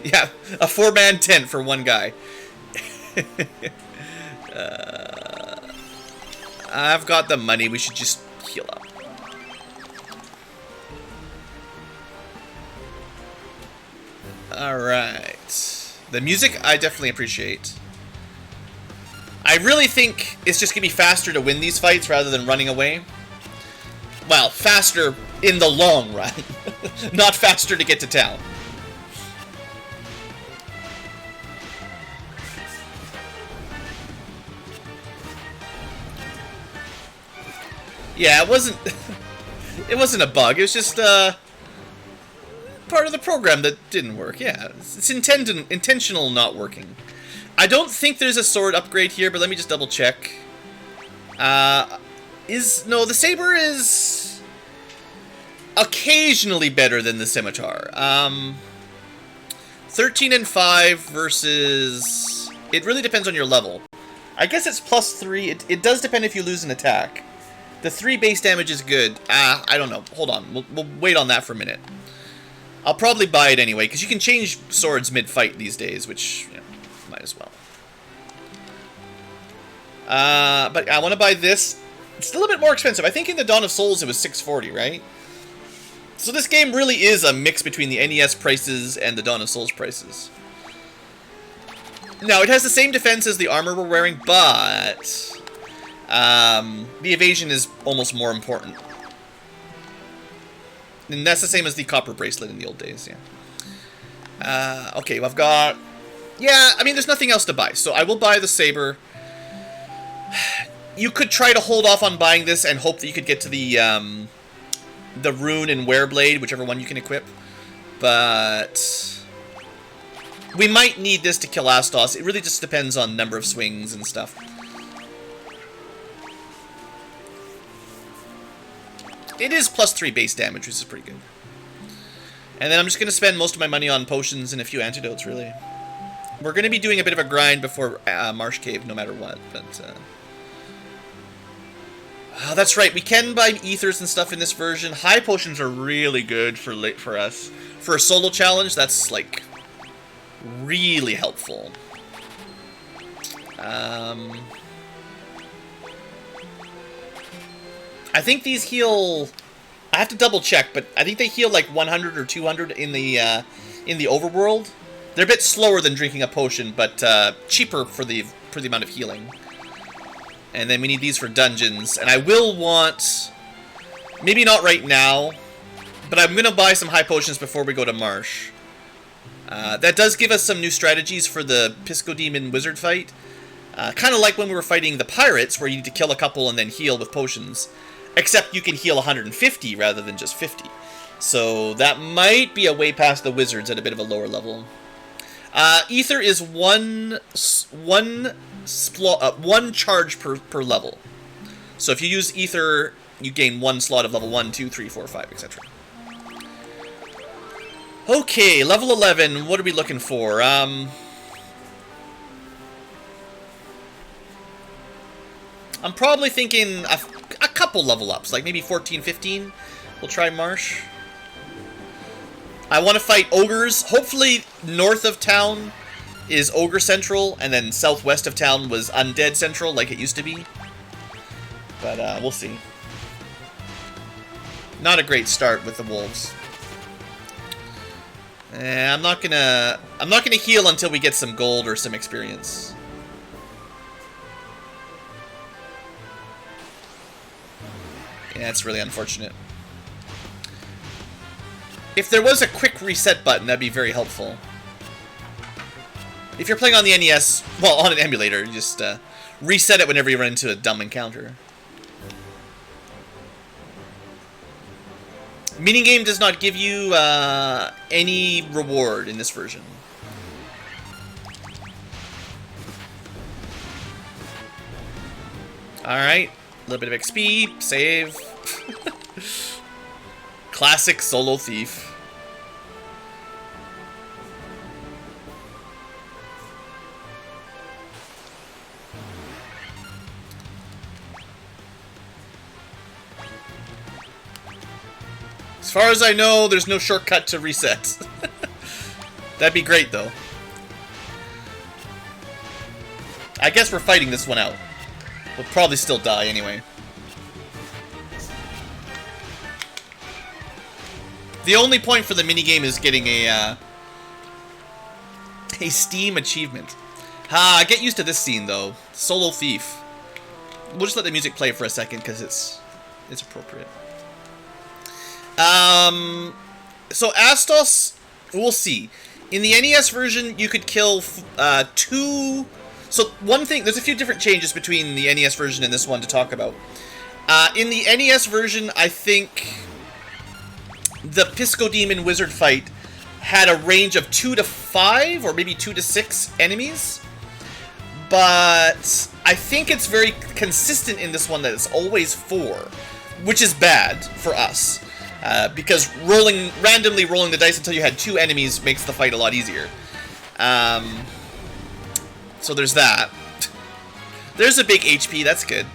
Yeah, a 4-man tent for one guy. I've got the money. We should just heal up. Alright. The music I definitely appreciate. I really think it's just going to be faster to win these fights rather than running away. Well, faster in the long run. Not faster to get to town. Yeah, it wasn't... It wasn't a bug. It was just part of the program that didn't work. Yeah, it's intentional not working. I don't think there's a sword upgrade here, but let me just double check. No, the saber is occasionally better than the scimitar. 13 and 5 versus... It really depends on your level. I guess it's +3. It does depend if you lose an attack. The 3 base damage is good. I don't know. Hold on. We'll wait on that for a minute. I'll probably buy it anyway, because you can change swords mid-fight these days, which, you know, might as well. But I want to buy this. It's a little bit more expensive. I think in the Dawn of Souls it was $640, right? So this game really is a mix between the NES prices and the Dawn of Souls prices. Now, it has the same defense as the armor we're wearing, but... the evasion is almost more important. And that's the same as the copper bracelet in the old days, yeah. Okay, well, I've got... Yeah, I mean, there's nothing else to buy, so I will buy the saber. You could try to hold off on buying this and hope that you could get to the rune and wereblade, whichever one you can equip. But... we might need this to kill Astos. It really just depends on number of swings and stuff. It is +3 base damage, which is pretty good. And then I'm just going to spend most of my money on potions and a few antidotes, really. We're going to be doing a bit of a grind before Marsh Cave, no matter what. But oh, that's right, we can buy ethers and stuff in this version. High potions are really good for us. For a solo challenge, that's, like, really helpful. I think these heal... I have to double check, but I think they heal like 100 or 200 in the overworld. They're a bit slower than drinking a potion, but cheaper for the amount of healing. And then we need these for dungeons. And I will want... maybe not right now, but I'm going to buy some high potions before we go to Marsh. That does give us some new strategies for the Pisco Demon Wizard fight. Kind of like when we were fighting the pirates, where you need to kill a couple and then heal with potions. Except you can heal 150 rather than just 50. So that might be a way past the wizards at a bit of a lower level. Ether is one charge per level. So if you use Ether, you gain 1 slot of level 1, 2, 3, 4, 5, etc. Okay, level 11. What are we looking for? I'm probably thinking a couple level ups, like maybe 14, 15. We'll try Marsh. I want to fight ogres. Hopefully north of town is Ogre Central, and then southwest of town was Undead Central, like it used to be. But we'll see. Not a great start with the wolves. I'm not gonna heal until we get some gold or some experience. Yeah, it's really unfortunate. If there was a quick reset button, that'd be very helpful. If you're playing on the NES, well, on an emulator, you just reset it whenever you run into a dumb encounter. Minigame does not give you any reward in this version. Alright, a little bit of XP, save. Classic solo thief. As far as I know, there's no shortcut to reset. That'd be great, though. I guess we're fighting this one out. We'll probably still die anyway. The only point for the minigame is getting a A Steam achievement. Ah, get used to this scene, though. Solo Thief. We'll just let the music play for a second, because it's appropriate. So Astos, we'll see. In the NES version, you could kill 2... So one thing, there's a few different changes between the NES version and this one to talk about. In the NES version, I think the Pisco Demon Wizard fight had a range of 2 to 5, or maybe 2 to 6 enemies. But I think it's very consistent in this one that it's always 4, which is bad for us. Because randomly rolling the dice until you had 2 enemies makes the fight a lot easier. So there's that. There's a big HP, that's good.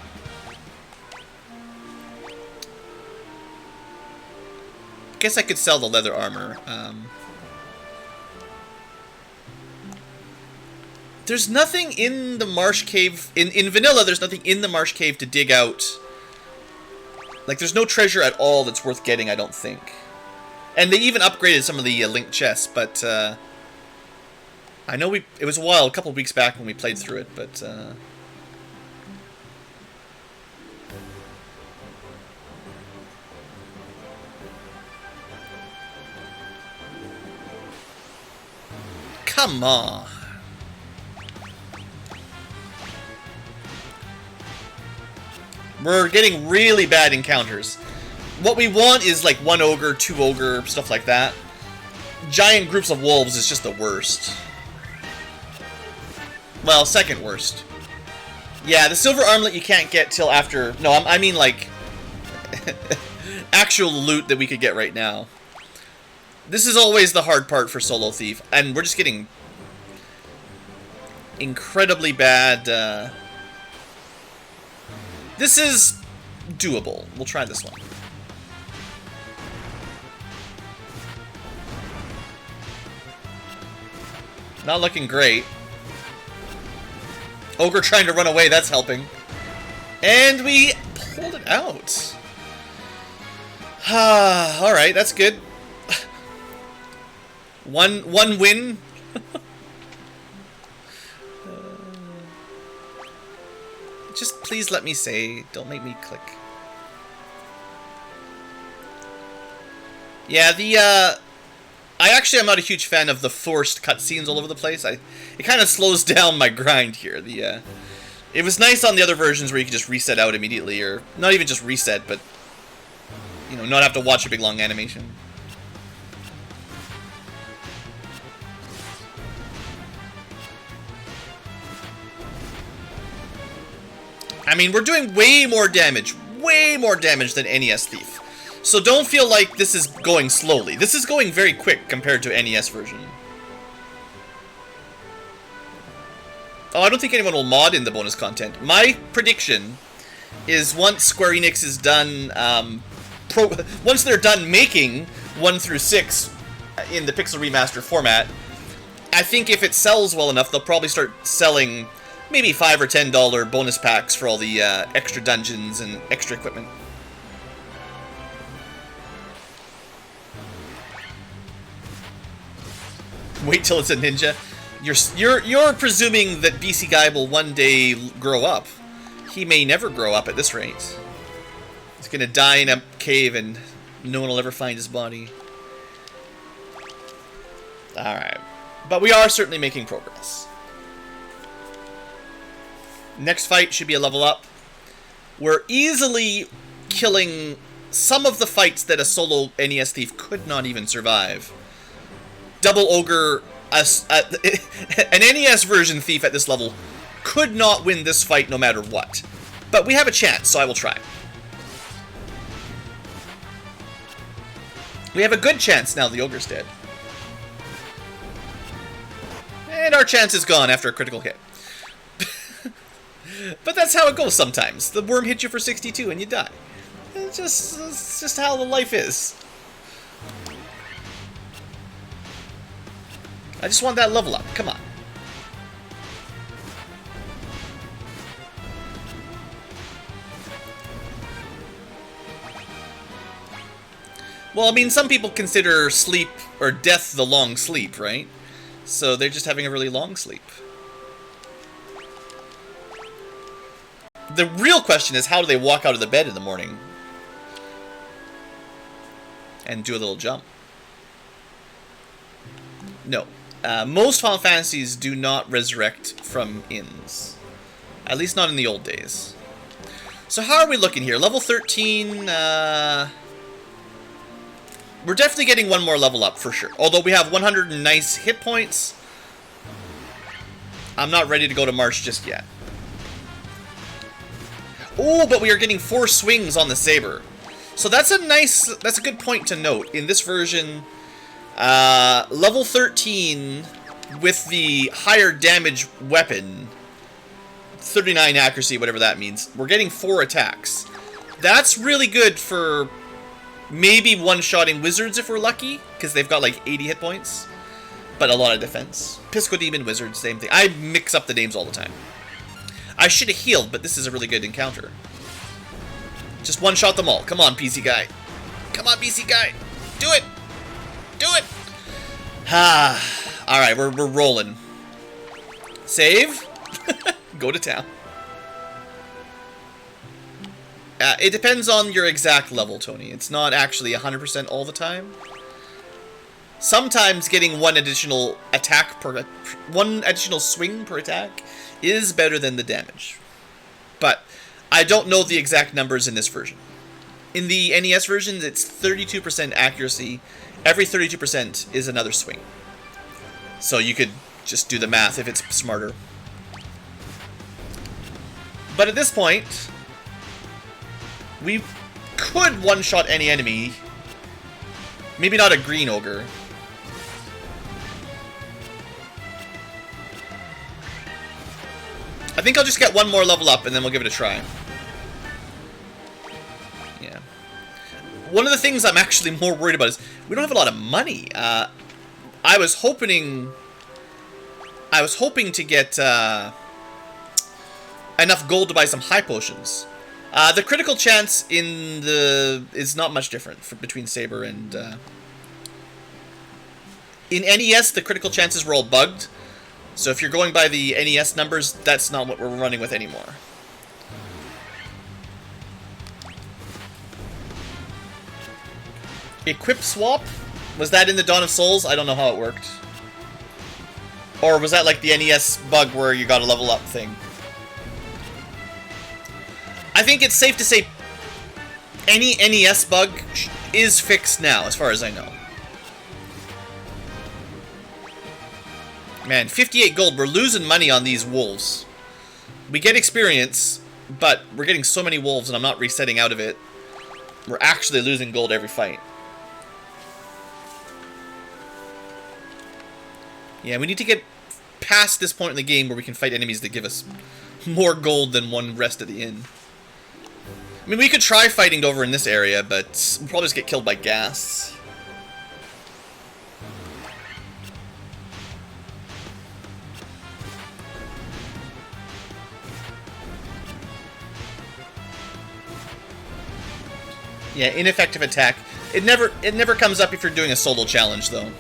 Guess I could sell the leather armor. There's nothing in the Marsh Cave... In vanilla, there's nothing in the Marsh Cave to dig out. Like, there's no treasure at all that's worth getting, I don't think. And they even upgraded some of the linked chests, but... I know it was a couple weeks back when we played through it, but... Come on! We're getting really bad encounters. What we want is like 1 ogre, 2 ogre, stuff like that. Giant groups of wolves is just the worst. Well, second worst. Yeah, the silver armlet you can't get till after... No, I mean like... actual loot that we could get right now. This is always the hard part for Solo Thief. And we're just getting... incredibly bad... This is doable. We'll try this one. Not looking great. Ogre trying to run away, that's helping. And we pulled it out. Alright, that's good. One win. Just please let me say, don't make me click. Yeah, I actually am not a huge fan of the forced cutscenes all over the place. It kind of slows down my grind here. It was nice on the other versions where you could just reset out immediately, or not even just reset, but you know, not have to watch a big long animation. I mean, we're doing way more damage than NES Thief. So don't feel like this is going slowly. This is going very quick compared to NES version. Oh, I don't think anyone will mod in the bonus content. My prediction is once Square Enix is done, once they're done making 1 through 6 in the Pixel Remaster format, I think if it sells well enough, they'll probably start selling maybe $5 or $10 bonus packs for all the extra dungeons and extra equipment. Wait till it's a ninja. You're presuming that BC Guy will one day grow up. He may never grow up at this rate. He's gonna die in a cave and no one will ever find his body. Alright. But we are certainly making progress. Next fight should be a level up. We're easily killing some of the fights that a solo NES Thief could not even survive. Double Ogre, an NES version Thief at this level could not win this fight no matter what. But we have a chance, so I will try. We have a good chance now the Ogre's dead. And our chance is gone after a critical hit. But that's how it goes sometimes. The worm hits you for 62 and you die. It's just how the life is. I just want that level up. Come on. Well, I mean, some people consider sleep or death the long sleep, right? So they're just having a really long sleep. The real question is, how do they walk out of the bed in the morning and do a little jump? No. Most Final Fantasies do not resurrect from inns. At least not in the old days. So how are we looking here? Level 13, we're definitely getting one more level up for sure. Although we have 100 nice hit points, I'm not ready to go to Marsh just yet. Oh, but we are getting 4 swings on the saber. So that's a good point to note. In this version, level 13 with the higher damage weapon, 39 accuracy, whatever that means, we're getting 4 attacks. That's really good for maybe one-shotting wizards if we're lucky, because they've got like 80 hit points, but a lot of defense. Pisco Demon Wizard, same thing. I mix up the names all the time. I should have healed, but this is a really good encounter. Just one-shot them all. Come on, PC guy. Come on, PC guy. Do it. Do it. Alright, we're rolling. Save. Go to town. It depends on your exact level, Tony. It's not actually 100% all the time. Sometimes getting one additional swing per attack is better than the damage. But I don't know the exact numbers in this version. In the NES version, it's 32% accuracy. Every 32% is another swing. So you could just do the math if it's smarter. But at this point, we could one-shot any enemy. Maybe not a green ogre. I think I'll just get one more level up and then we'll give it a try. Yeah. One of the things I'm actually more worried about is we don't have a lot of money. I was hoping to get enough gold to buy some high potions. The critical chance is not much different between Saber and... In NES, the critical chances were all bugged. So if you're going by the NES numbers, that's not what we're running with anymore. Equip swap? Was that in the Dawn of Souls? I don't know how it worked. Or was that like the NES bug where you got a level up thing? I think it's safe to say any NES bug is fixed now, as far as I know. Man, 58 gold. We're losing money on these wolves. We get experience, but we're getting so many wolves and I'm not resetting out of it. We're actually losing gold every fight. Yeah, we need to get past this point in the game where we can fight enemies that give us more gold than one rest at the inn. I mean, we could try fighting over in this area, but we'll probably just get killed by gas. Yeah, ineffective attack. It never comes up if you're doing a solo challenge, though.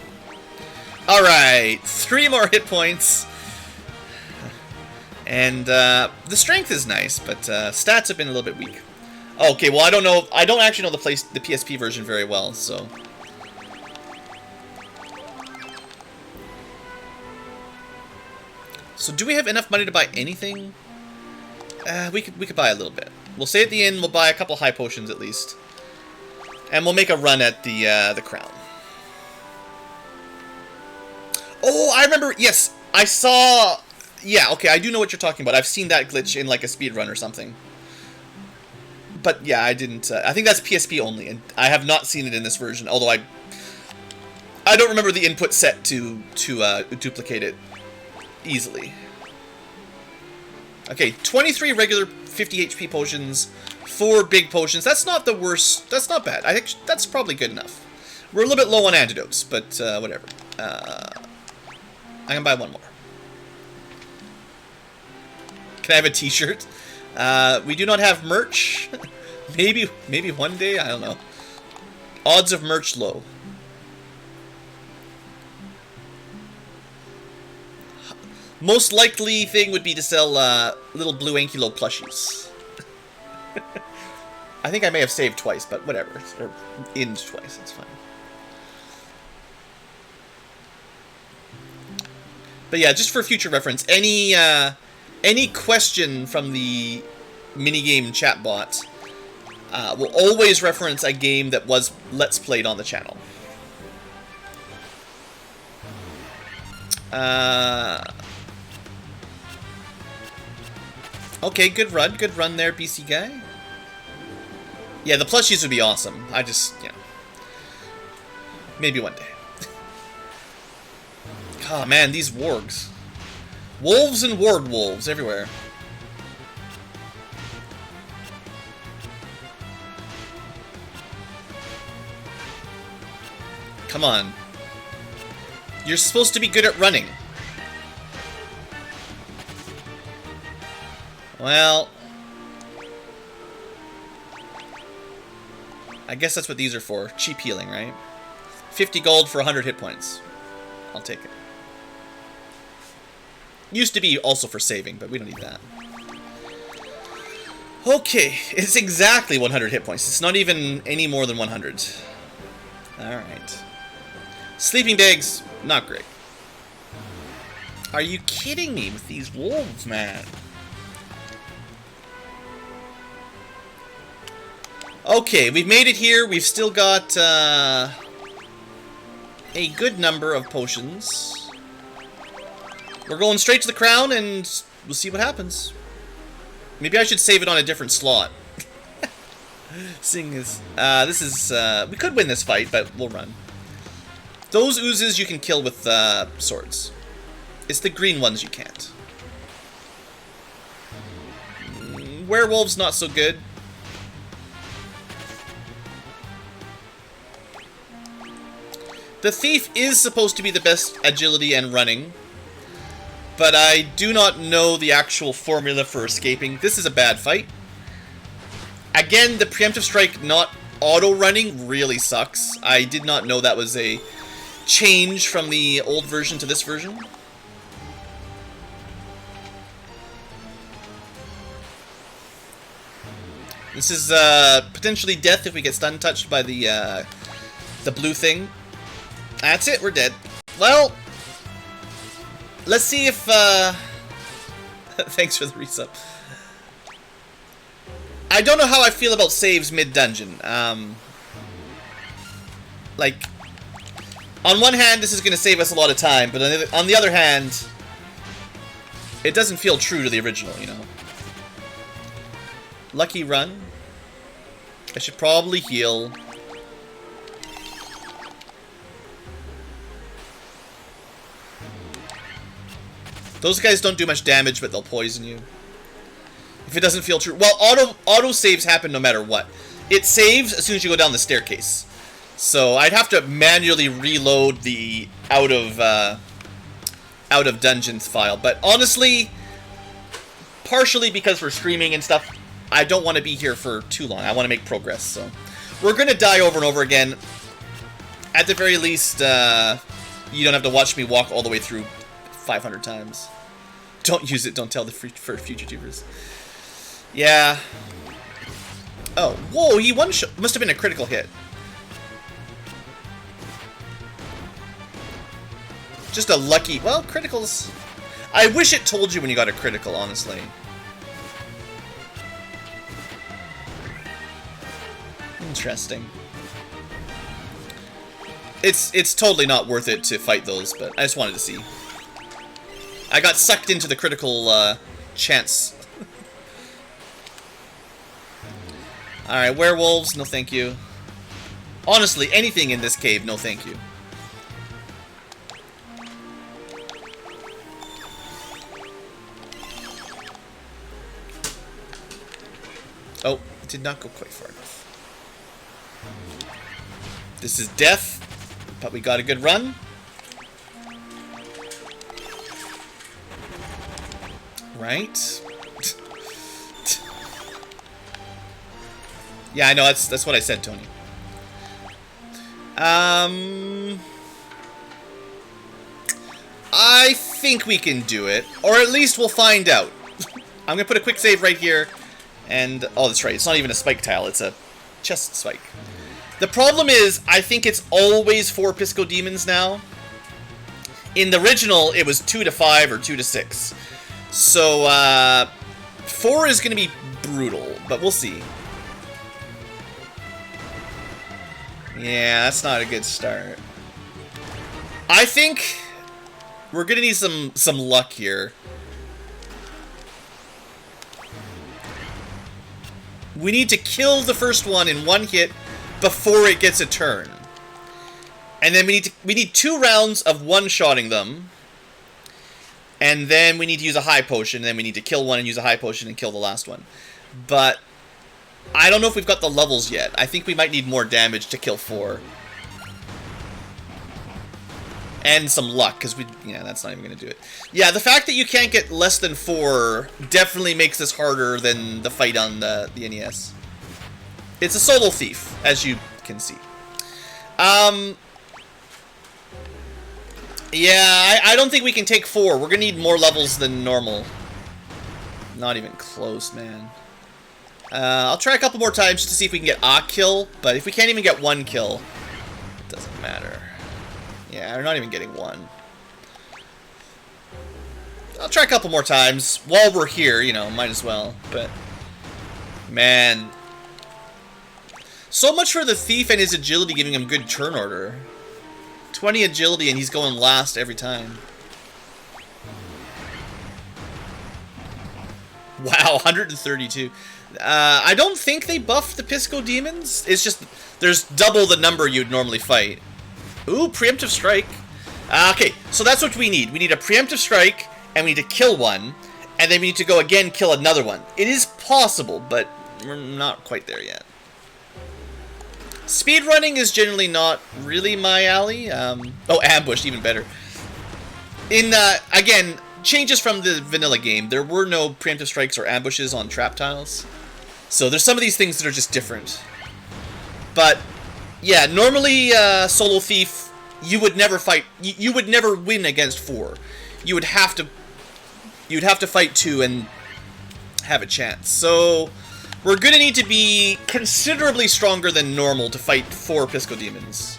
Alright, 3 more hit points. And the strength is nice, but stats have been a little bit weak. Okay, well, I don't know. I don't actually know the PSP version very well, so. So do we have enough money to buy anything? We could buy a little bit. We'll stay at the inn. We'll buy a couple high potions at least, and we'll make a run at the crown. Oh, I remember. Yes, I saw. Yeah, okay, I do know what you're talking about. I've seen that glitch in like a speedrun or something. But yeah, I didn't. I think that's PSP only, and I have not seen it in this version. Although I don't remember the input set to duplicate it easily. Okay, 23 regular 50 HP potions, 4 big potions. That's not the worst. That's not bad. I think that's probably good enough. We're a little bit low on antidotes, but whatever. I can buy one more. Can I have a T-shirt? We do not have merch. maybe one day. I don't know. Odds of merch low. Most likely thing would be to sell little Blueankylo plushies. I think I may have saved twice, but whatever. Or inned twice, it's fine. But yeah, just for future reference, any question from the minigame chatbot will always reference a game that was Let's Played on the channel. Okay, good run there, BC guy. Yeah, the plushies would be awesome. I just, you know, maybe one day. Oh man, these wargs. Wolves and ward wolves everywhere. Come on. You're supposed to be good at running. Well, I guess that's what these are for. Cheap healing, right? 50 gold for 100 hit points. I'll take it. Used to be also for saving, but we don't need that. Okay, it's exactly 100 hit points. It's not even any more than 100. Alright. Sleeping bags, not great. Are you kidding me with these wolves, man? Okay, we've made it here. We've still got a good number of potions. We're going straight to the crown, and we'll see what happens. Maybe I should save it on a different slot. Seeing as this is we could win this fight, but we'll run. Those oozes you can kill with swords. It's the green ones you can't. Werewolves not so good. The thief is supposed to be the best agility and running, but I do not know the actual formula for escaping. This is a bad fight. Again, the preemptive strike not auto-running really sucks. I did not know that was a change from the old version to this version. This is potentially death if we get stun touched by the blue thing. That's it, we're dead. Well, let's see if thanks for the resub. I don't know how I feel about saves mid-dungeon. Like, on one hand, this is going to save us a lot of time, but on the other hand, it doesn't feel true to the original, you know. Lucky run. I should probably heal. Those guys don't do much damage, but they'll poison you. If it doesn't feel true. Well, auto saves happen no matter what. It saves as soon as you go down the staircase. So I'd have to manually reload the out of dungeons file. But honestly, partially because we're streaming and stuff, I don't want to be here for too long. I want to make progress. So we're gonna die over and over again. At the very least, you don't have to watch me walk all the way through 500 times. Don't use it. Don't tell the for future tubers. Yeah. Oh, whoa! He one-shot. Must have been a critical hit. Just a lucky. Well, criticals. I wish it told you when you got a critical. Honestly. Interesting. It's totally not worth it to fight those, but I just wanted to see. I got sucked into the critical chance. Alright, werewolves, no thank you. Honestly, anything in this cave, no thank you. Oh, it did not go quite far enough. This is death, but we got a good run. Right. Yeah, I know, that's what I said, Tony. I think we can do it, or at least we'll find out. I'm gonna put a quick save right here, and oh, that's right. It's not even a spike tile; it's a chest spike. The problem is, I think it's always 4 Pisco Demons now. In the original, it was 2 to 5 or 2 to 6. So 4 is gonna be brutal, but we'll see. Yeah, that's not a good start. I think we're gonna need some luck here. We need to kill the first one in 1 hit before it gets a turn. And then we need 2 rounds of one-shotting them. And then we need to use a high potion, and then we need to kill one and use a high potion and kill the last one. But I don't know if we've got the levels yet. I think we might need more damage to kill 4. And some luck, because yeah, that's not even going to do it. Yeah, the fact that you can't get less than 4 definitely makes this harder than the fight on the NES. It's a solo thief, as you can see. Yeah, I don't think we can take 4. We're going to need more levels than normal. Not even close, man. I'll try a couple more times just to see if we can get a kill, but if we can't even get 1 kill, it doesn't matter. Yeah, we're not even getting 1. I'll try a couple more times. While we're here, you know, might as well. But, man. So much for the thief and his agility giving him good turn order. 20 agility and he's going last every time. Wow, 132. I don't think they buffed the Pisco Demons. It's just, there's double the number you'd normally fight. Ooh, preemptive strike. Okay, so that's what we need. We need a preemptive strike, and we need to kill one, and then we need to go again kill another one. It is possible, but we're not quite there yet. Speedrunning is generally not really my alley. Oh, ambush, even better. Again, changes from the vanilla game. There were no preemptive strikes or ambushes on trap tiles. So there's some of these things that are just different. But yeah, normally solo thief, you would never fight. You would never win against 4. You would have to fight 2 and have a chance. So we're gonna need to be considerably stronger than normal to fight 4 Pisco Demons.